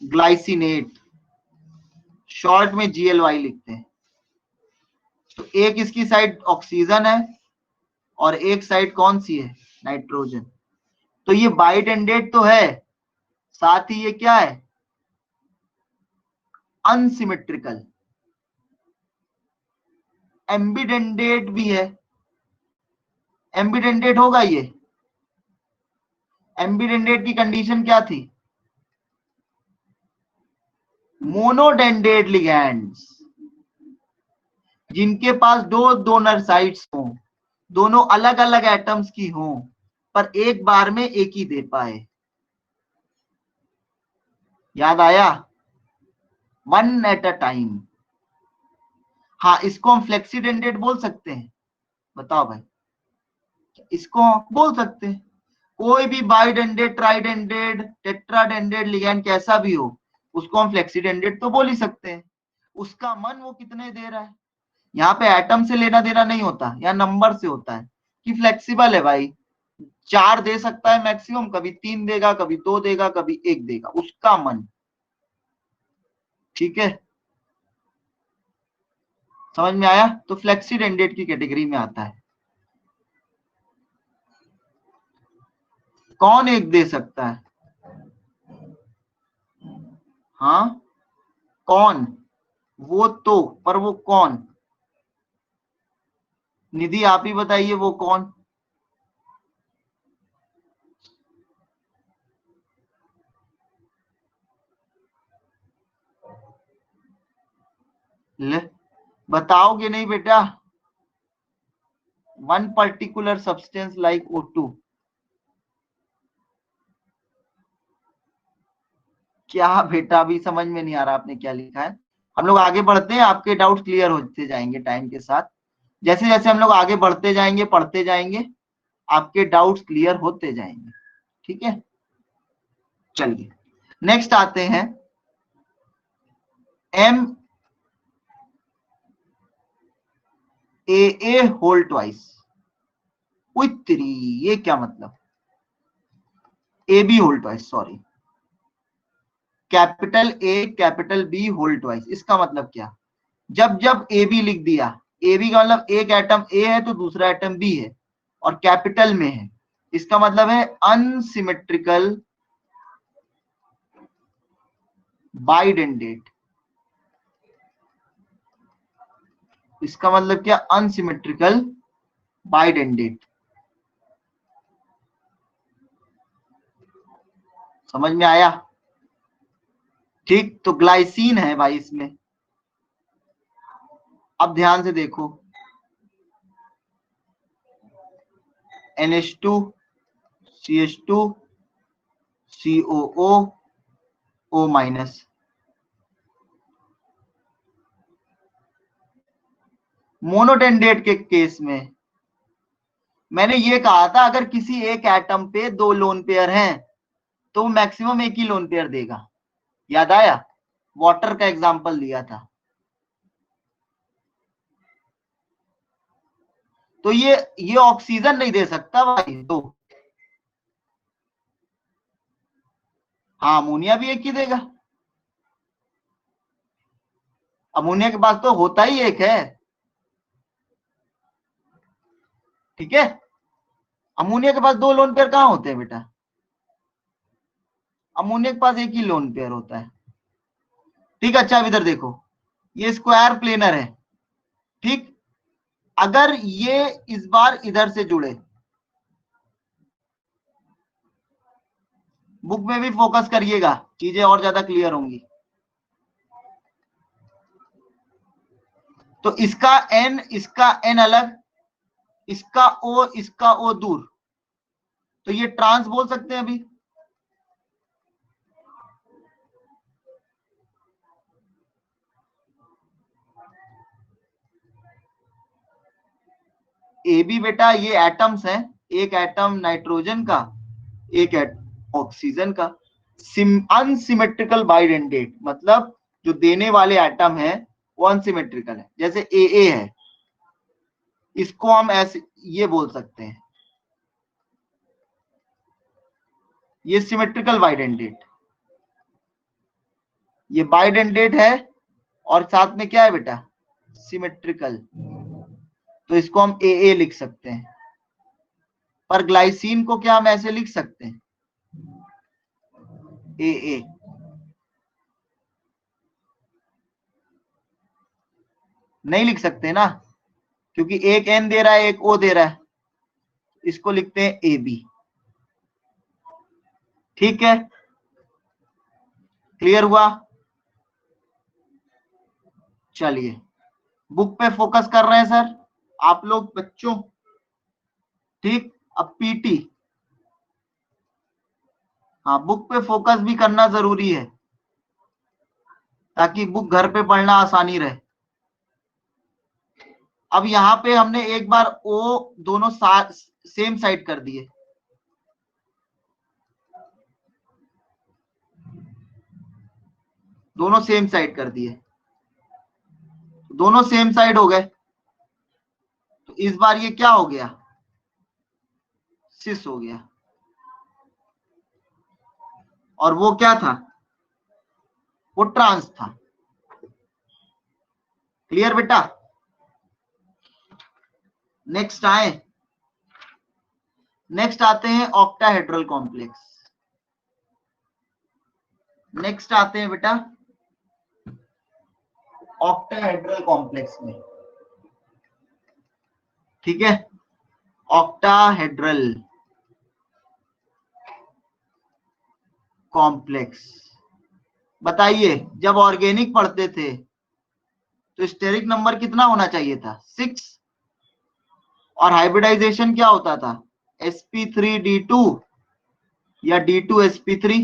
ग्लाइसिनेट, शॉर्ट में GLY लिखते हैं। तो एक इसकी साइड ऑक्सीजन है और एक साइड कौन सी है? नाइट्रोजन। तो ये बाइडेंडेट तो है, साथ ही ये क्या है? अनसिमेट्रिकल। एम्बिडेंडेट भी है। एम्बिडेंडेट होगा ये? एम्बिडेंडेट की कंडीशन क्या थी? मोनोडेंडेट लिगैंड्स, जिनके पास 2 डोनर साइट्स हों, दोनों अलग अलग एटम्स की हों, पर एक बार में एक ही दे पाए। याद आया? 1 एट अ टाइम। हाँ, इसको हम फ्लेक्सीडेंडेट बोल सकते हैं। बताओ भाई, इसको बोल सकते हैं। कोई भी बाइडेंडेट, ट्राइडेंडेट, टेट्राडेंडेट लिगैंड कैसा भी हो, उसको हम फ्लेक्सीडेंडेट तो बोल ही सकते हैं। उसका मन वो कितने दे रहा है, यहाँ पे एटम से लेना देना नहीं होता, यहाँ नंबर से होता है कि फ्लेक्सिबल है भाई। 4 दे सकता है मैक्सिमम, कभी 3 देगा, कभी 2 देगा, कभी 1 देगा, उसका मन। ठीक है, समझ में आया? तो फ्लेक्सीडेंडेट की कैटेगरी में आता है। कौन एक दे सकता है? हाँ, कौन? वो तो, पर वो कौन? निधि आप ही बताइए, वो कौन? ले, बताओगे नहीं बेटा? One particular substance like O2। क्या बेटा, अभी समझ में नहीं आ रहा आपने क्या लिखा है? हम लोग आगे बढ़ते हैं, आपके डाउट क्लियर होते जाएंगे टाइम के साथ। जैसे जैसे हम लोग आगे बढ़ते जाएंगे, पढ़ते जाएंगे, आपके डाउट्स क्लियर होते जाएंगे। ठीक है, चलिए नेक्स्ट आते हैं एम ए होल ट्वाइस। उतरी, ये क्या मतलब? A B whole twice, sorry, capital A capital B whole twice. इसका मतलब क्या? जब जब ए बी लिख दिया, ए बी का मतलब एक एटम ए है तो दूसरा एटम बी है और कैपिटल में है, इसका मतलब है अनसिमेट्रिकल बाइडेंडेट। इसका मतलब क्या? अनसिमेट्रिकल बाइडेंडेट। समझ में आया? ठीक, तो ग्लाइसिन है भाई इसमें। अब ध्यान से देखो, NH2 CH2 COO O minus. मोनोडेंडेट के केस में मैंने ये कहा था अगर किसी एक एटम पे दो लोन पेयर हैं तो मैक्सिमम एक ही लोन पेयर देगा। याद आया? वाटर का एग्जांपल दिया था। तो ये ऑक्सीजन नहीं दे सकता भाई दो। हाँ, अमोनिया भी एक ही देगा। अमोनिया के पास तो होता ही एक है। ठीक है, अमोनिया के पास दो लोन पेयर कहां होते हैं बेटा? अमोनिया के पास एक ही लोन पेयर होता है। ठीक है, अच्छा अब इधर देखो, ये स्क्वायर प्लेनर है। ठीक, अगर ये इस बार इधर से जुड़े, बुक में भी फोकस करिएगा, चीजें और ज्यादा क्लियर होंगी। तो इसका एन अलग, इसका ओ दूर, तो ये ट्रांस बोल सकते हैं अभी। ए बी बेटा ये एटम्स हैं, एक एटम नाइट्रोजन का, एक ऑक्सीजन का। अनसिमेट्रिकल बाइडेंडेट मतलब जो देने वाले एटम है वो अनसिमेट्रिकल है। जैसे ए है, इसको हम ऐसे ये बोल सकते हैं, ये सिमेट्रिकल बाइडेंडेट, ये बाइडेंडेट है और साथ में क्या है बेटा? सिमेट्रिकल। तो इसको हम ए लिख सकते हैं। पर ग्लाइसिन को क्या हम ऐसे लिख सकते हैं? ए। नहीं लिख सकते ना, क्योंकि एक एन दे रहा है एक ओ दे रहा है। इसको लिखते हैं ए बी। ठीक है, क्लियर हुआ? चलिए, बुक पे फोकस कर रहे हैं सर आप लोग बच्चों। ठीक, अब पीटी। हाँ, बुक पे फोकस भी करना जरूरी है ताकि बुक घर पे पढ़ना आसानी रहे। अब यहां पे हमने एक बार ओ दोनों सेम साइड कर दिए। दोनों सेम साइड कर दिए, दोनों सेम साइड हो गए। तो इस बार ये क्या हो गया? सिस हो गया। और वो क्या था? वो ट्रांस था। क्लियर बेटा? नेक्स्ट आए, नेक्स्ट आते हैं ऑक्टाहेड्रल कॉम्प्लेक्स। नेक्स्ट आते हैं बेटा ऑक्टाहेड्रल कॉम्प्लेक्स में। ठीक है, ऑक्टाहेड्रल कॉम्प्लेक्स। बताइए, जब ऑर्गेनिक पढ़ते थे तो स्टेरिक नंबर कितना होना चाहिए था? 6। और हाइब्रिडाइजेशन क्या होता था? sp3d2 या d2sp3।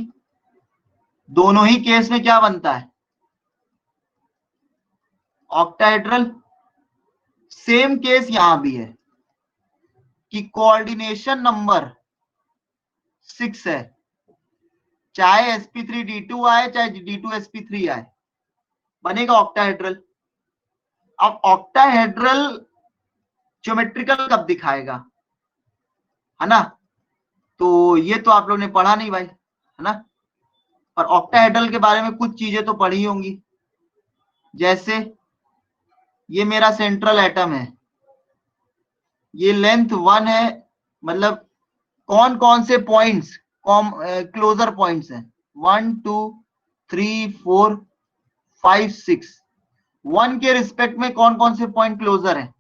दोनों ही केस में क्या बनता है? ऑक्टाहेड्रल। सेम केस यहां भी है कि कोऑर्डिनेशन नंबर 6 है चाहे sp3d2 आए चाहे d2sp3 आए, बनेगा ऑक्टाहेड्रल। अब ऑक्टाहेड्रल ज्योमेट्रिकल कब दिखाएगा, है ना? तो ये तो आप लोग ने पढ़ा नहीं भाई, है ना? और ऑक्टाहेड्रल के बारे में कुछ चीजें तो पढ़ी होंगी, जैसे ये मेरा सेंट्रल एटम है, ये लेंथ 1 है, मतलब कौन कौन से पॉइंट्स क्लोजर पॉइंट्स हैं, 1 2 3 4 5 6, 1 के रिस्पेक्ट में कौन कौन से पॉइंट क्लोजर हैं?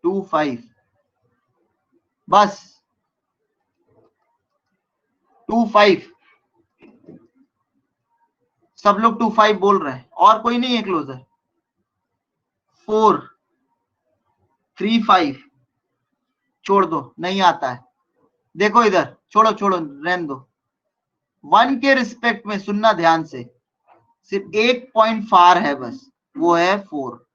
2 5, बस 2 5, सब लोग 2 5 बोल रहे हैं, और कोई नहीं है क्लोजर? 4 3 5 छोड़ दो, नहीं आता है। देखो इधर, छोड़ो छोड़ो, रहने दो। 1 के रिस्पेक्ट में सुनना ध्यान से, सिर्फ एक पॉइंट फार है बस, वो है 4।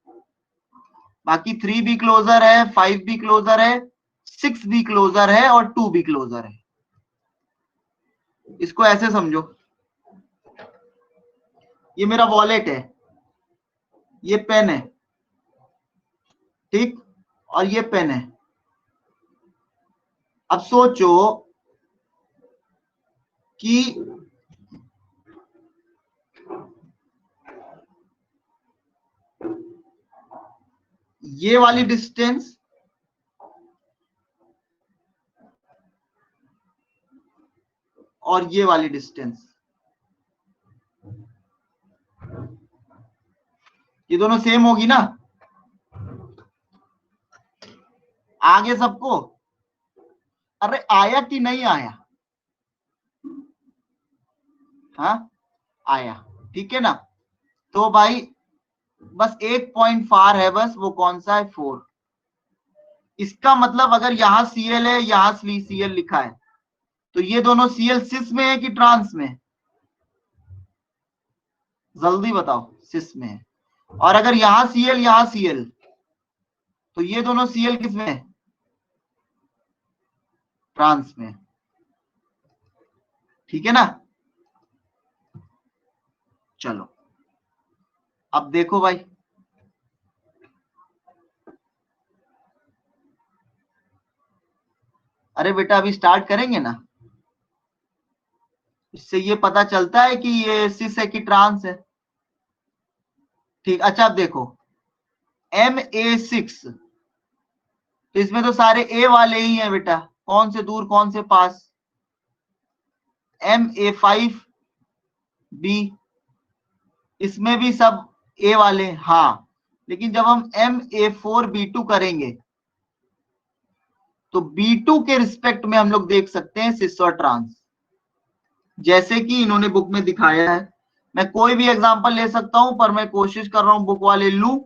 बाकी 3 भी क्लोजर है, 5 भी क्लोजर है, 6 भी क्लोजर है और 2 भी क्लोजर है। इसको ऐसे समझो, ये मेरा वॉलेट है, ये पेन है, ठीक, और ये पेन है। अब सोचो कि ये वाली डिस्टेंस और ये वाली डिस्टेंस, ये दोनों सेम होगी ना? आगे सबको, अरे आया कि नहीं आया? हाँ आया, ठीक है ना? तो भाई बस एक पॉइंट फार है बस, वो कौन सा है? 4। इसका मतलब अगर यहाँ Cl है, यहाँ Cl लिखा है, तो ये दोनों Cl सिस में है कि ट्रांस में? जल्दी बताओ, सिस में है। और अगर यहाँ Cl यहाँ Cl, तो ये दोनों Cl किस में है? ट्रांस में, ठीक है ना? चलो अब देखो भाई, अरे बेटा अभी स्टार्ट करेंगे ना, इससे ये पता चलता है कि ये सिस है कि ट्रांस है, ठीक। अच्छा अब देखो Ma6, तो इसमें तो सारे ए वाले ही हैं बेटा, कौन से दूर कौन से पास? Ma5b, इसमें भी सब ए वाले, हाँ। लेकिन जब हम Ma4b2 करेंगे, तो B2 के रिस्पेक्ट में हम लोग देख सकते हैं सिस और ट्रांस, जैसे कि इन्होंने बुक में दिखाया है। मैं कोई भी एग्जांपल ले सकता हूं, पर मैं कोशिश कर रहा हूं बुक वाले लूं,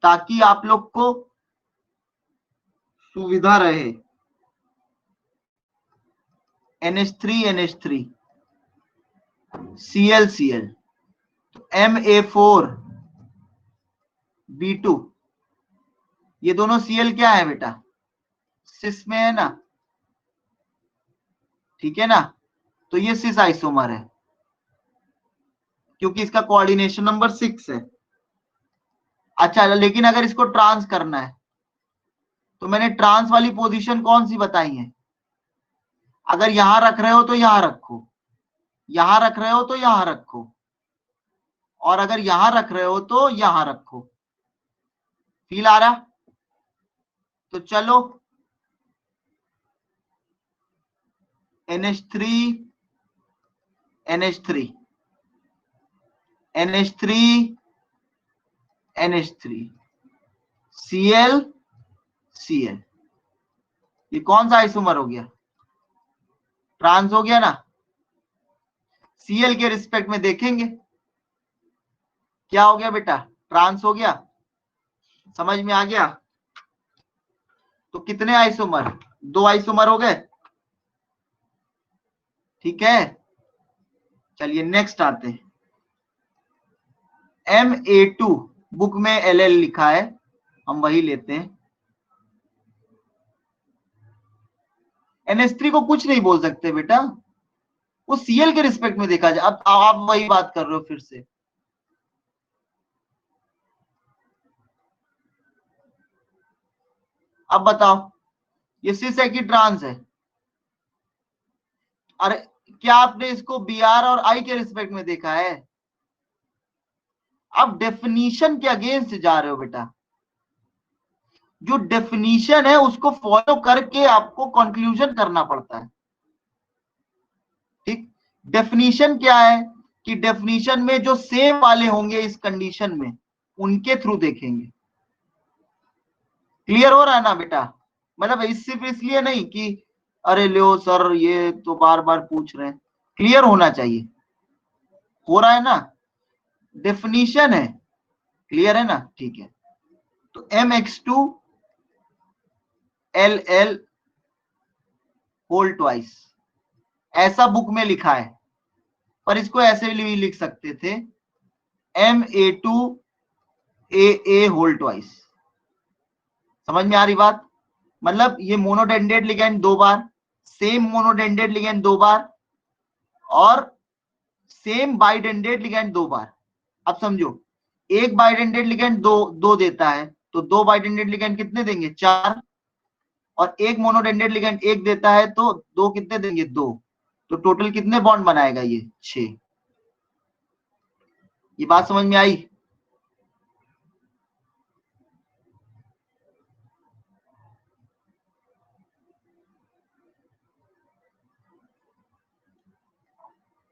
ताकि आप लोग को सुविधा रहे। NH3 NH3 Cl Cl, तो Ma4b2, ये दोनों Cl क्या है बेटा? सिस में है ना, ठीक है ना? तो ये सिस आइसोमर है, क्योंकि इसका कोऑर्डिनेशन नंबर 6 है। अच्छा, लेकिन अगर इसको ट्रांस करना है, तो मैंने ट्रांस वाली पोजीशन कौन सी बताई है? अगर यहां रख रहे हो तो यहां रखो, यहां रख रहे हो तो यहां रखो, और अगर यहां रख रहे हो तो यहां रखो। फील आ रहा? तो चलो NH3 NH3 NH3 NH3 Cl Cl, ये कौन सा आइसोमर हो गया? ट्रांस हो गया ना? Cl के रिस्पेक्ट में देखेंगे क्या हो गया बेटा, ट्रांस हो गया। समझ में आ गया? तो कितने आइसोमर? 2 आइसोमर हो गए, ठीक है। चलिए नेक्स्ट आते हैं, Ma2, बुक में Ll लिखा है, हम वही लेते हैं। NH3 को कुछ नहीं बोल सकते बेटा, वो Cl के रिस्पेक्ट में देखा जाए। अब आप वही बात कर रहे हो फिर से। अब बताओ ये सिस है कि ट्रांस है? अरे क्या आपने इसको Br और I के रिस्पेक्ट में देखा है? आप डेफिनीशन के अगेंस्ट जा रहे हो बेटा। जो डेफिनीशन है उसको फॉलो करके आपको कंक्लूजन करना पड़ता है। ठीक, डेफिनीशन क्या है कि डेफिनीशन में जो सेम वाले होंगे इस कंडीशन में उनके थ्रू देखेंगे। क्लियर हो रहा है ना बेटा? मतलब इस सिर्फ इसलिए नहीं कि अरे लो सर ये तो बार बार पूछ रहे हैं, क्लियर होना चाहिए। हो रहा है ना? डेफिनीशन है, क्लियर है ना? ठीक है, तो MX2 LL होल ट्वाइस ऐसा बुक में लिखा है, पर इसको ऐसे भी लिख सकते थे Ma2 AA होल ट्वाइस। समझ में आ रही बात? मतलब ये मोनोडेंडेट लिगेंड 2 बार, सेम मोनोडेंडेट लिगेंड 2 बार, और सेम बाइडेंडेट लिगेंड 2 बार। अब समझो, एक बाइडेंडेट लिगेंड दो देता है, तो 2 बाइडेंडेट लिगेंड कितने देंगे? 4। और एक मोनोडेंडेट लिगेंड 1 देता है तो 2 कितने देंगे? 2। तो टोटल कितने बॉन्ड बनाएगा ये? 6। ये बात समझ में आई?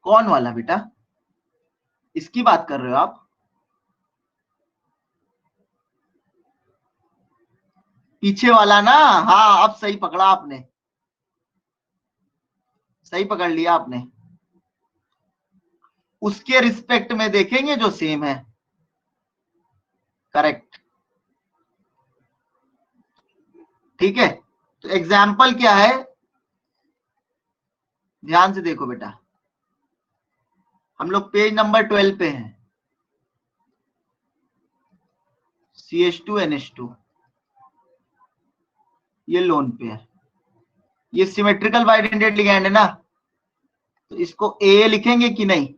कौन वाला बेटा? इसकी बात कर रहे हो आप? पीछे वाला ना? हाँ, अब सही पकड़ा आपने, सही पकड़ लिया आपने। उसके रिस्पेक्ट में देखेंगे जो सेम है। करेक्ट। ठीक है, तो एग्जाम्पल क्या है, ध्यान से देखो बेटा। हम लोग पेज नंबर 12 पे हैं। CH2NH2 ये लोन पे है, ये सिमेट्रिकल बाइडेंडेट लिगैंड है ना, तो इसको AA लिखेंगे कि नहीं?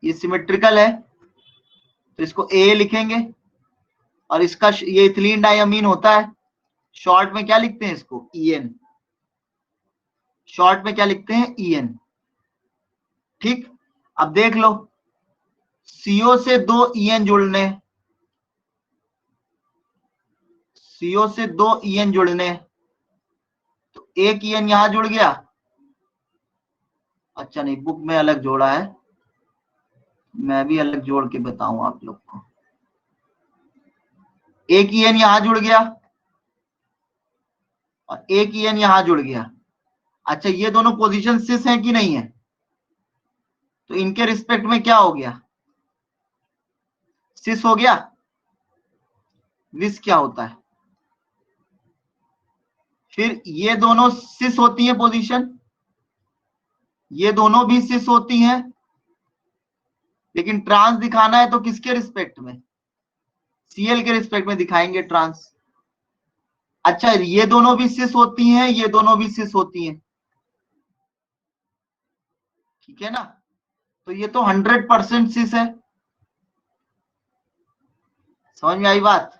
ये सिमेट्रिकल है तो इसको AA लिखेंगे, और इसका ये इथिलीन डायमीन होता है, शॉर्ट में क्या लिखते हैं इसको? EN। शॉर्ट में क्या लिखते हैं? EN। ठीक, अब देख लो, CO से 2 EN जुड़ने, CO से 2 EN जुड़ने, तो एक EN यहां जुड़ गया। अच्छा नहीं, बुक में अलग जोड़ा है, मैं भी अलग जोड़ के बताऊं आप लोग को। एक EN यहां जुड़ गया और एक EN यहां जुड़ गया। अच्छा, ये दोनों पोजीशन सिस हैं कि नहीं है? तो इनके रिस्पेक्ट में क्या हो गया? सिस हो गया। विस क्या होता है? फिर ये दोनों सिस होती है पोजीशन, ये दोनों भी सिस होती हैं, लेकिन ट्रांस दिखाना है तो किसके रिस्पेक्ट में? Cl के रिस्पेक्ट में दिखाएंगे ट्रांस। अच्छा, ये दोनों भी सिस होती हैं, ये दोनों भी सिस होती हैं, ठीक है ना? तो ये तो 100% सिस है। समझ में आई बात?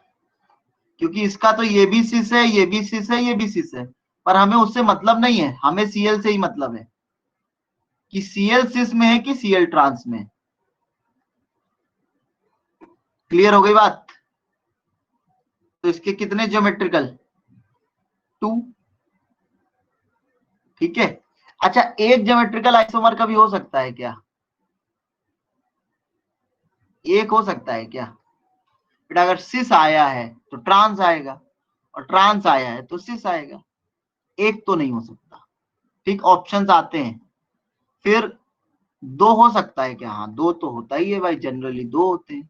क्योंकि इसका तो ये भी सिस है, ये भी सिस है, ये भी सिस है, पर हमें उससे मतलब नहीं है, हमें Cl से ही मतलब है कि Cl सिस में है कि Cl ट्रांस में है। क्लियर हो गई बात? तो इसके कितने ज्योमेट्रिकल? 2। ठीक है। अच्छा, एक ज्योमेट्रिकल आइसोमर का भी हो सकता है क्या? एक हो सकता है क्या बेटा? अगर सिस आया है तो ट्रांस आएगा, और ट्रांस आया है तो सिस आएगा, एक तो नहीं हो सकता। ठीक, ऑप्शंस आते हैं। फिर 2 हो सकता है क्या? हाँ, 2 तो होता ही है भाई, जनरली 2 होते हैं।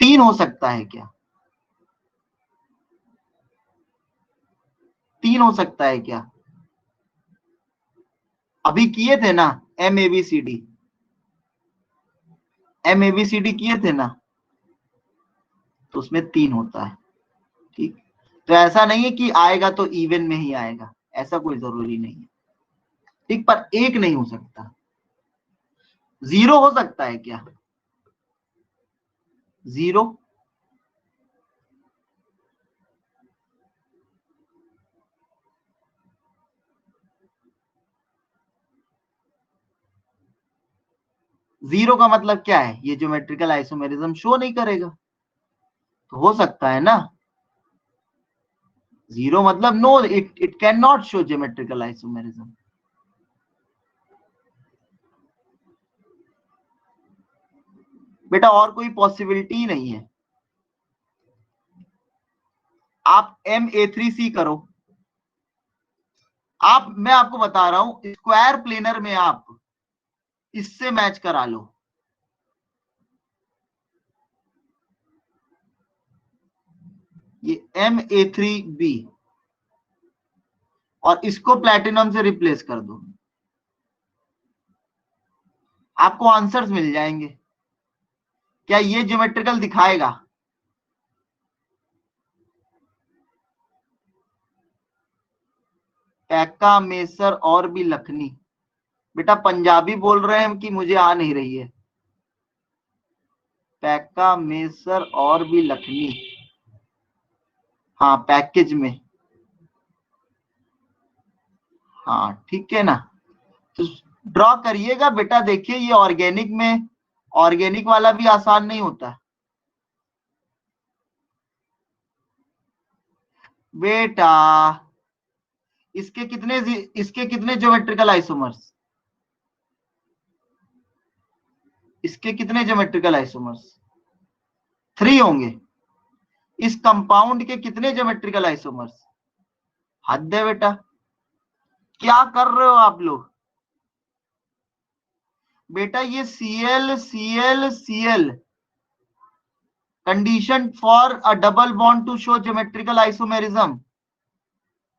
3 हो सकता है क्या? 3 हो सकता है क्या? अभी किए थे ना MABCD, MABCD किए थे ना, तो उसमें 3 होता है। ठीक, तो ऐसा नहीं है कि आएगा तो इवन में ही आएगा, ऐसा कोई जरूरी नहीं है। ठीक, पर एक नहीं हो सकता। जीरो हो सकता है क्या? जीरो जीरो का मतलब क्या है? ये ज्योमेट्रिकल आइसोमेरिज्म शो नहीं करेगा। तो हो सकता है ना। जीरो मतलब no, it can not show geometrical isomerism. बेटा और कोई पॉसिबिलिटी ही नहीं है। आप MA3C करो। आप, मैं आपको बता रहा हूं, स्क्वायर प्लेनर में आप इससे मैच करा लो। ये MA3B और इसको प्लैटिनम से रिप्लेस कर दो, आपको आंसर्स मिल जाएंगे। क्या ये ज्योमेट्रिकल दिखाएगा? पैका, मेसर और भी लखनी। बेटा पंजाबी बोल रहे हैं कि मुझे आ नहीं रही है। पैका, मेसर और भी लखनी, हाँ पैकेज में। हाँ ठीक है ना। तो ड्रॉ करिएगा बेटा। देखिए ये ऑर्गेनिक में, ऑर्गेनिक वाला भी आसान नहीं होता बेटा। इसके कितने ज्योमेट्रिकल आइसोमर्स? इसके कितने ज्योमेट्रिकल आइसोमर्स? 3 होंगे। इस कंपाउंड के कितने ज्योमेट्रिकल आइसोमर्स? हद है बेटा, क्या कर रहे हो आप लोग? बेटा ये Cl condition for a double bond to show geometrical isomerism,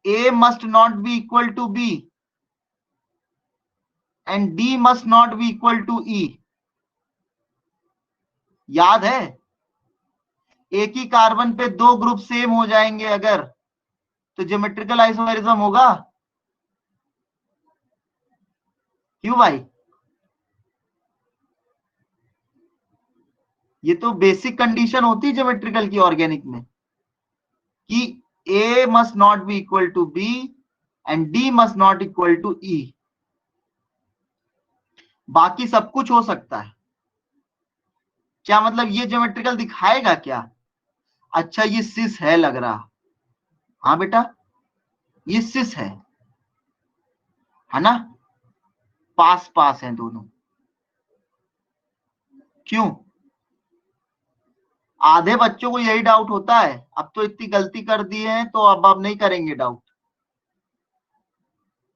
A must not be equal to B and D must not be equal to E. याद है? एक ही कार्बन पे 2 ग्रुप सेम हो जाएंगे अगर, तो ज्योमेट्रिकल आइसोमेरिज्म होगा। क्यों भाई? ये तो बेसिक कंडीशन होती है ज्योमेट्रिकल की ऑर्गेनिक में, कि A must not be equal to B and D must not equal to E। बाकी सब कुछ हो सकता है। क्या मतलब ये ज्योमेट्रिकल दिखाएगा क्या? अच्छा ये सिस है लग रहा। हाँ बेटा ये सिस है ना? पास पास हैं दोनों। क्यों? आधे बच्चों को यही डाउट होता है। अब तो इतनी गलती कर दी है तो अब नहीं करेंगे डाउट।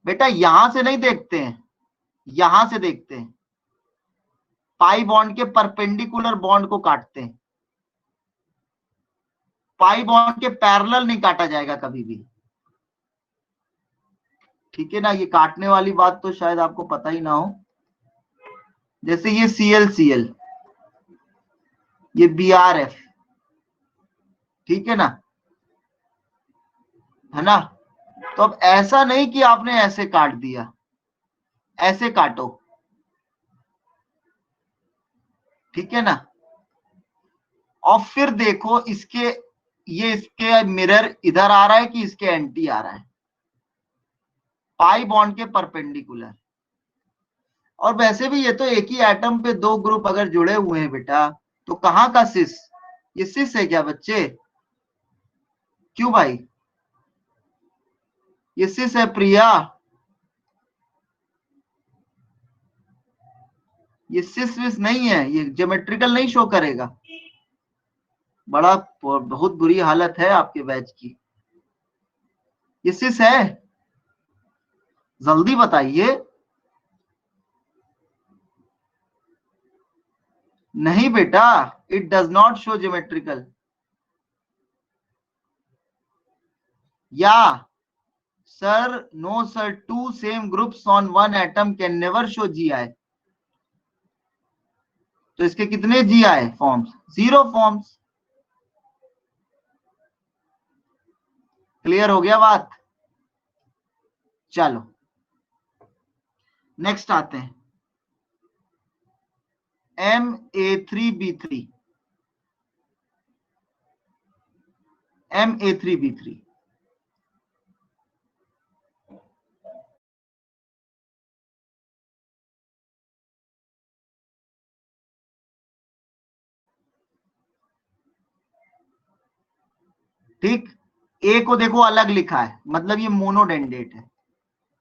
बेटा यहां से नहीं देखते हैं, यहां से देखते हैं। पाई बॉन्ड के परपेंडिकुलर बॉन्ड को काटते हैं। पाई बॉन्ड के पैरेलल नहीं काटा जाएगा कभी भी। ठीक है ना? ये काटने वाली बात तो शायद आपको पता ही ना हो। जैसे ये Cl ये BrF, ठीक है ना? है ना? तो अब ऐसा नहीं कि आपने ऐसे काट दिया, ऐसे काटो। ठीक है ना? और फिर देखो इसके, ये इसके मिरर इधर आ रहा है कि इसके एंटी आ रहा है, पाई बॉन्ड के परपेंडिकुलर। और वैसे भी ये तो एक ही एटम पे 2 ग्रुप अगर जुड़े हुए हैं बेटा, तो कहाँ का सिस? ये सिस है क्या बच्चे? क्यों भाई? ये सिस है प्रिया? ये सिस विस नहीं है, ये ज्योमेट्रिकल नहीं शो करेगा। बड़ा बहुत बुरी हालत है आपके बैच की। ये सिस है? जल्दी बताइए। नहीं बेटा, it does not show geometrical. या sir, no sir, 2 same groups on 1 atom can never show GI। तो इसके कितने GI फॉर्म्स? 0 फॉर्म्स। क्लियर हो गया बात? चलो नेक्स्ट आते हैं, Ma3B3, Ma3B3। ठीक, ए को देखो अलग लिखा है, मतलब ये मोनोडेंडेट है।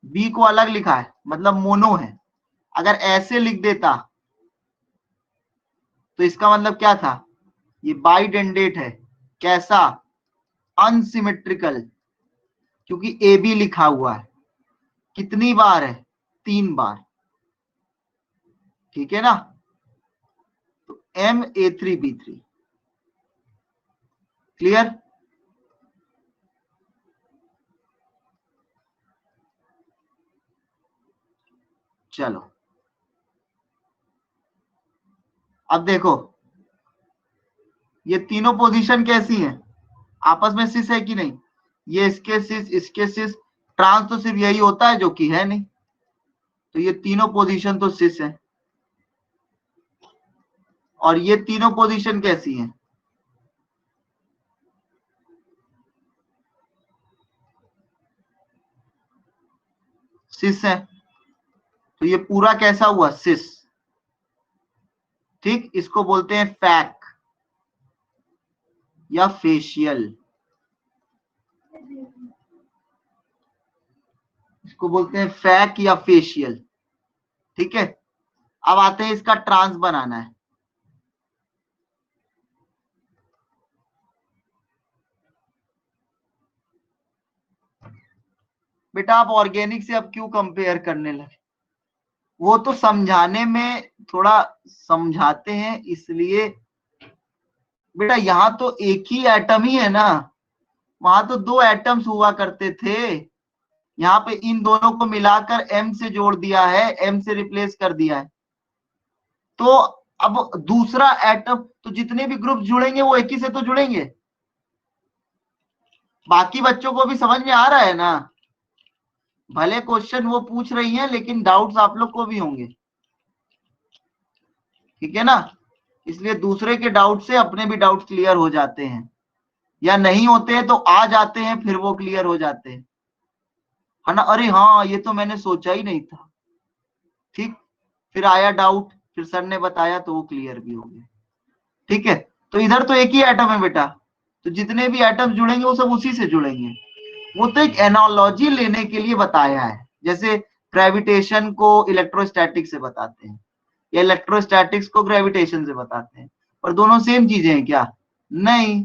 बी को अलग लिखा है, मतलब मोनो है। अगर ऐसे लिख देता तो इसका मतलब क्या था, ये बाइडेंडेट है। कैसा? अनसिमेट्रिकल, क्योंकि ए बी लिखा हुआ है। कितनी बार है? 3 बार। ठीक है ना? तो Ma3B3। क्लियर? चलो अब देखो, ये तीनों पोजीशन कैसी हैं? आपस में सिस है कि नहीं? ये इसके सिस, इसके सिस। ट्रांस तो सिर्फ यही होता है जो कि है नहीं, तो ये तीनों पोजीशन तो सिस है। और ये तीनों पोजीशन कैसी हैं? सिस है। तो ये पूरा कैसा हुआ? सिस। ठीक, इसको बोलते हैं फैक या फेशियल। इसको बोलते हैं फैक या फेशियल। ठीक है, अब आते हैं इसका ट्रांस बनाना है। बेटा आप ऑर्गेनिक से अब क्यों कंपेयर करने लगे? वो तो समझाने में थोड़ा समझाते हैं इसलिए। बेटा यहाँ तो एक ही एटम ही है ना, वहां तो 2 एटम्स हुआ करते थे। यहाँ पे इन दोनों को मिलाकर M से जोड़ दिया है, M से रिप्लेस कर दिया है। तो अब दूसरा एटम, तो जितने भी ग्रुप जुड़ेंगे वो एक ही से तो जुड़ेंगे। बाकी बच्चों को भी समझ में आ रहा है ना? भले क्वेश्चन वो पूछ रही हैं लेकिन डाउट्स आप लोग को भी होंगे। ठीक है ना? इसलिए दूसरे के डाउट से अपने भी डाउट क्लियर हो जाते हैं, या नहीं होते हैं तो आ जाते हैं, फिर वो क्लियर हो जाते हैं, है ना? अरे हाँ, ये तो मैंने सोचा ही नहीं था। ठीक, फिर आया डाउट, फिर सर ने बताया तो वो क्लियर भी हो गया। ठीक है, तो इधर तो एक ही एटम है बेटा, तो जितने भी एटम जुड़ेंगे वो सब उसी से जुड़ेंगे। वो तो एक एनालॉजी लेने के लिए बताया है, जैसे ग्रेविटेशन को इलेक्ट्रोस्टैटिक से बताते हैं, या इलेक्ट्रोस्टैटिक्स को ग्रेविटेशन से बताते हैं, और दोनों सेम चीजें हैं क्या? नहीं।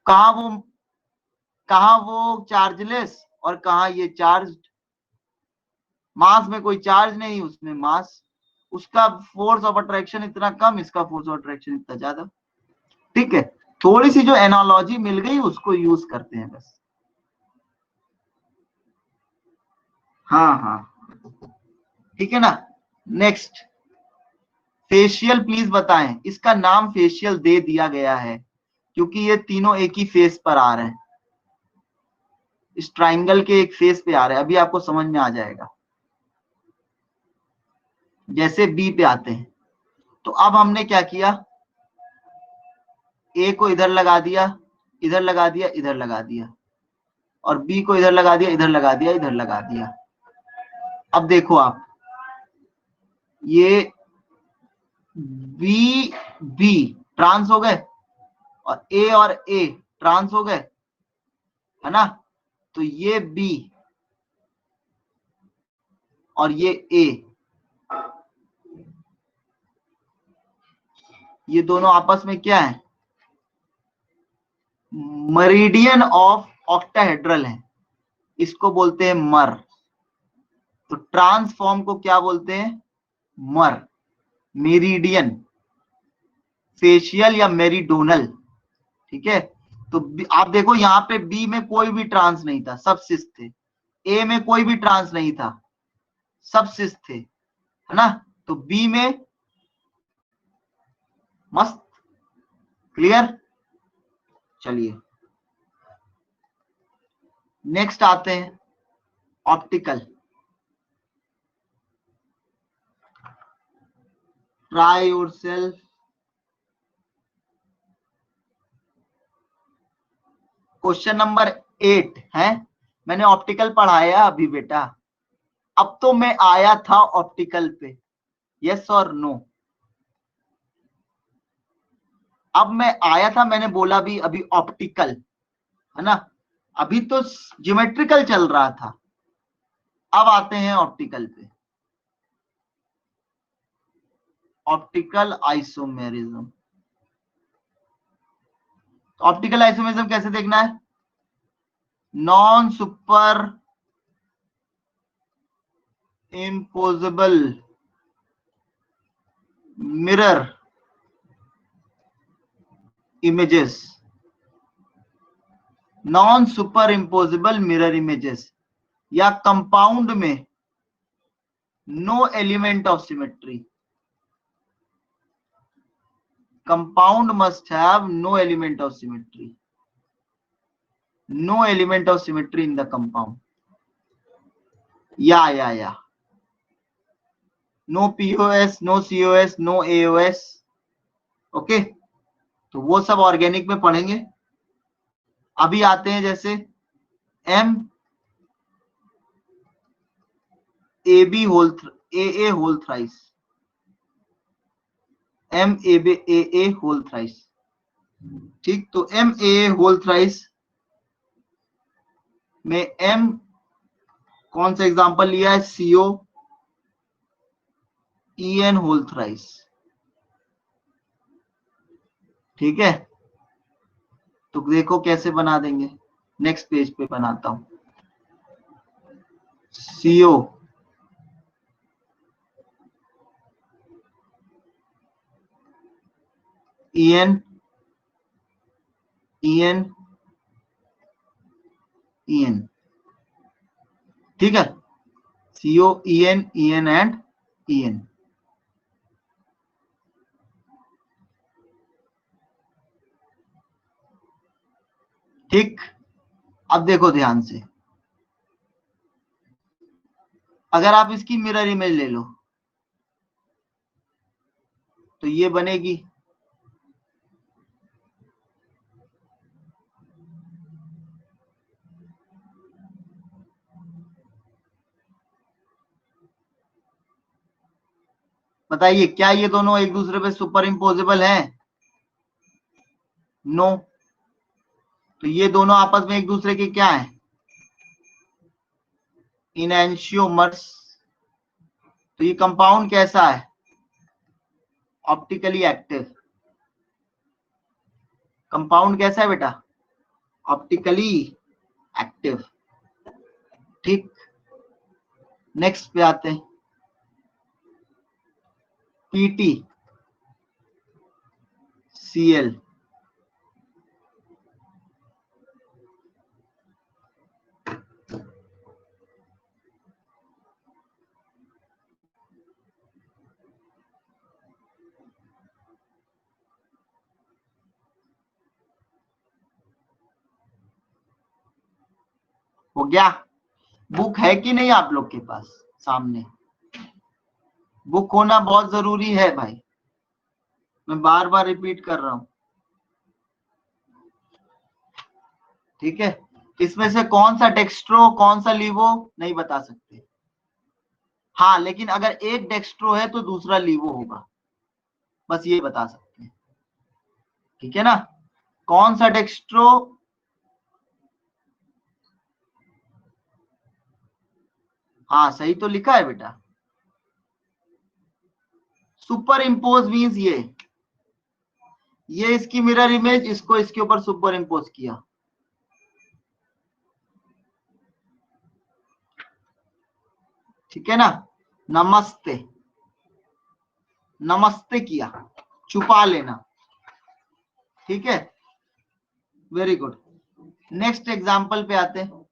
कहा वो, कहा वो चार्जलेस और कहा ये चार्ज। मास में कोई चार्ज नहीं, उसमें मास। उसका फोर्स ऑफ अट्रैक्शन इतना कम, इसका फोर्स ऑफ अट्रैक्शन इतना ज्यादा। ठीक है, थोड़ी सी जो एनालॉजी मिल गई उसको यूज करते हैं बस। हाँ हाँ, ठीक है ना? नेक्स्ट, फेशियल प्लीज बताएं। इसका नाम फेशियल दे दिया गया है क्योंकि ये तीनों एक ही फेस पर आ रहे हैं, इस ट्राइंगल के एक फेस पे आ रहे हैं। अभी आपको समझ में आ जाएगा जैसे बी पे आते हैं। तो अब हमने क्या किया, ए को इधर लगा दिया, इधर लगा दिया, इधर लगा दिया, और बी को इधर लगा दिया, इधर लगा दिया, इधर लगा दिया। अब देखो आप, ये बी बी ट्रांस हो गए, और ए ट्रांस हो गए, है ना? तो ये बी और ये ए, ये दोनों आपस में क्या है? मरीडियन ऑफ ऑक्टाहेड्रल है, इसको बोलते हैं मर। तो ट्रांसफॉर्म को क्या बोलते हैं? मर। मेरिडियन, फेशियल या मेरिडोनल। ठीक है, तो आप देखो यहाँ पे बी में कोई भी ट्रांस नहीं था, सब सिस थे। ए में कोई भी ट्रांस नहीं था, सब सिस थे, है ना? तो बी में मस्त। क्लियर? चलिए नेक्स्ट आते हैं optical. Try yourself. Question number 8 है, मैंने ऑप्टिकल पढ़ाया अभी बेटा। अब तो मैं आया था ऑप्टिकल पे, यस और नो? अब मैं आया था, मैंने बोला भी अभी ऑप्टिकल, है ना? अभी तो ज्योमेट्रिकल चल रहा था, अब आते हैं ऑप्टिकल पे। Optical isomerism. ऑप्टिकल आइसोमेरिज्म कैसे देखना है? Non super imposable mirror images, non super imposable mirror images, या कंपाउंड में no element of symmetry. Compound must have no element of symmetry, no element of symmetry in the compound. Yeah. No POS, no COS, no AOS. Okay, तो वो सब organic में पढ़ेंगे। अभी आते हैं जैसे M AB whole AA whole thrice, M AA whole thrice. ठीक, तो M AA होल थ्राइस में M कौन सा एग्जांपल लिया है? CO EN whole thrice. ठीक है, तो देखो कैसे बना देंगे। नेक्स्ट पेज पे बनाता हूं। CO EN ठीक है, CO EN एंड EN। ठीक, अब देखो ध्यान से, अगर आप इसकी मिरर इमेज ले लो तो ये बनेगी। बताइए क्या ये दोनों एक दूसरे पे सुपर इम्पोजेबल हैं? नो। तो ये दोनों आपस में एक दूसरे के क्या है? इनएंशियोमर्स। तो ये कंपाउंड कैसा है? Optically active. कंपाउंड कैसा है बेटा? Optically active. ठीक, नेक्स्ट पे आते हैं। PT CL। हो गया? बुक है कि नहीं आप लोग के पास सामने? बुक होना बहुत जरूरी है भाई, मैं बार बार रिपीट कर रहा हूं। ठीक है, इसमें से कौन सा डेक्स्ट्रो कौन सा लीवो नहीं बता सकते। हाँ, लेकिन अगर एक डेक्स्ट्रो है तो दूसरा लीवो होगा, बस ये बता सकते हैं। ठीक है ना? कौन सा डेक्स्ट्रो? हाँ, सही तो लिखा है बेटा। सुपर इम्पोज मीन्स ये इसकी मिरर इमेज, इसको इसके ऊपर सुपर इम्पोज किया। ठीक है ना? नमस्ते, नमस्ते किया, छुपा लेना। ठीक है, वेरी गुड। नेक्स्ट एग्जांपल पे आते हैं।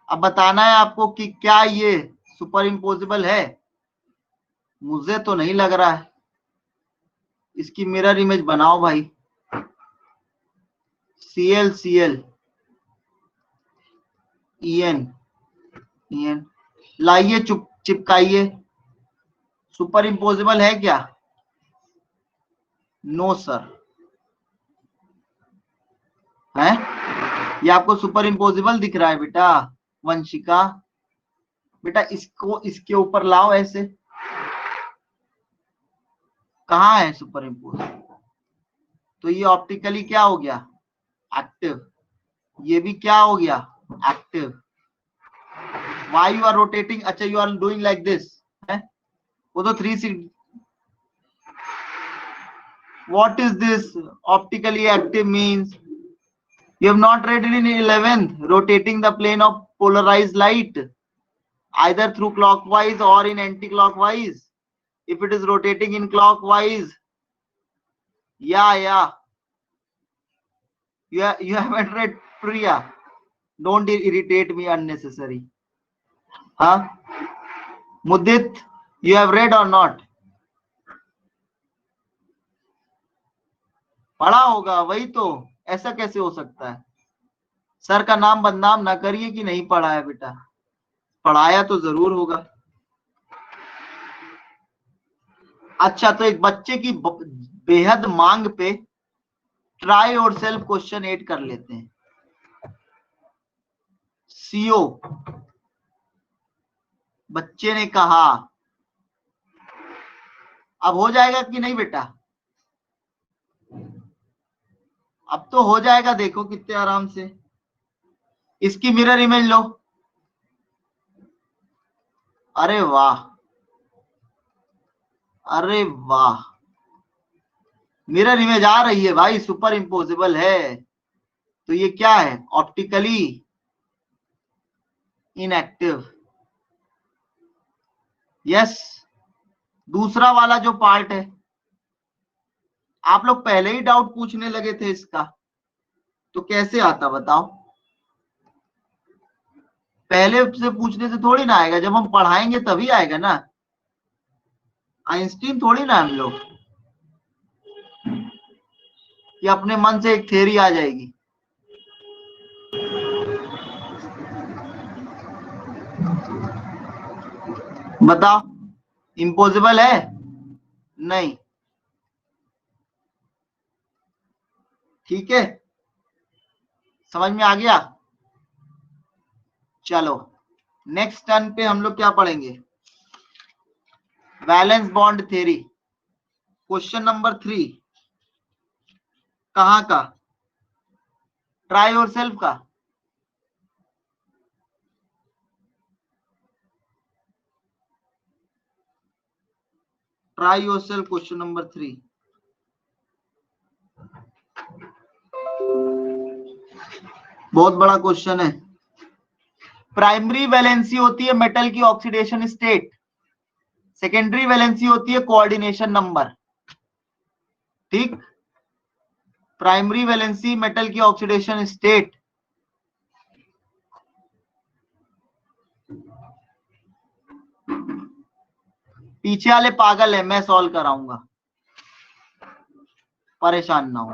अब बताना है आपको कि क्या ये सुपर इम्पोजेबल है। मुझे तो नहीं लग रहा है। इसकी मिरर इमेज बनाओ भाई। CL EN लाइए, चिपकाइए। सुपर इम्पोजिबल है क्या? No sir. है, ये आपको सुपर इम्पोजिबल दिख रहा है बेटा? वंशिका बेटा, इसको इसके ऊपर लाओ ऐसे। कहाँ है सुपर इम्पोज? तो ये ऑप्टिकली क्या हो गया? एक्टिव। ये भी क्या हो गया? Active. Why you are rotating? अच्छा, you are doing like this है? वो तो 360। What is this optically active means? You have not read it in 11th. Rotating the plane of polarized light either through clockwise or in anti-clockwise. If it is rotating in clockwise, yeah. You haven't read, Priya. Don't irritate me unnecessary. Huh? Mudit, you have read or not? पढ़ा होगा, वही तो। ऐसा कैसे हो सकता है? Sir का नाम बदनाम ना करिए कि नहीं पढ़ा है बेटा। पढ़ाया तो जरूर होगा। अच्छा, तो एक बच्चे की बेहद मांग पे ट्राई और सेल्फ क्वेश्चन 8 कर लेते हैं। CO बच्चे ने कहा। अब हो जाएगा कि नहीं बेटा? अब तो हो जाएगा, देखो कितने आराम से। इसकी मिरर इमेज लो। अरे वाह, अरे वाह, मिरर इमेज आ रही है भाई, सुपर इम्पोजिबल है। तो ये क्या है? Optically inactive. यस। दूसरा वाला जो पार्ट है, आप लोग पहले ही डाउट पूछने लगे थे इसका, तो कैसे आता बताओ? पहले से पूछने से थोड़ी ना आएगा, जब हम पढ़ाएंगे तभी आएगा ना। आइंस्टीन थोड़ी ना हम लोग कि अपने मन से एक थ्योरी आ जाएगी। बताओ, इम्पॉसिबल है? नहीं। ठीक है, समझ में आ गया? चलो, नेक्स्ट टर्न पे हम लोग क्या पढ़ेंगे? Valence bond theory, question number 3। कहाँ का? ट्राई योरसेल्फ का। Try yourself question number 3। बहुत बड़ा क्वेश्चन है। प्राइमरी वैलेंसी होती है मेटल की ऑक्सीडेशन स्टेट, सेकेंडरी वैलेंसी होती है कोऑर्डिनेशन नंबर। ठीक, प्राइमरी वैलेंसी मेटल की ऑक्सीडेशन स्टेट, पीछे वाले पागल है, मैं सॉल्व कराऊंगा, परेशान ना हो।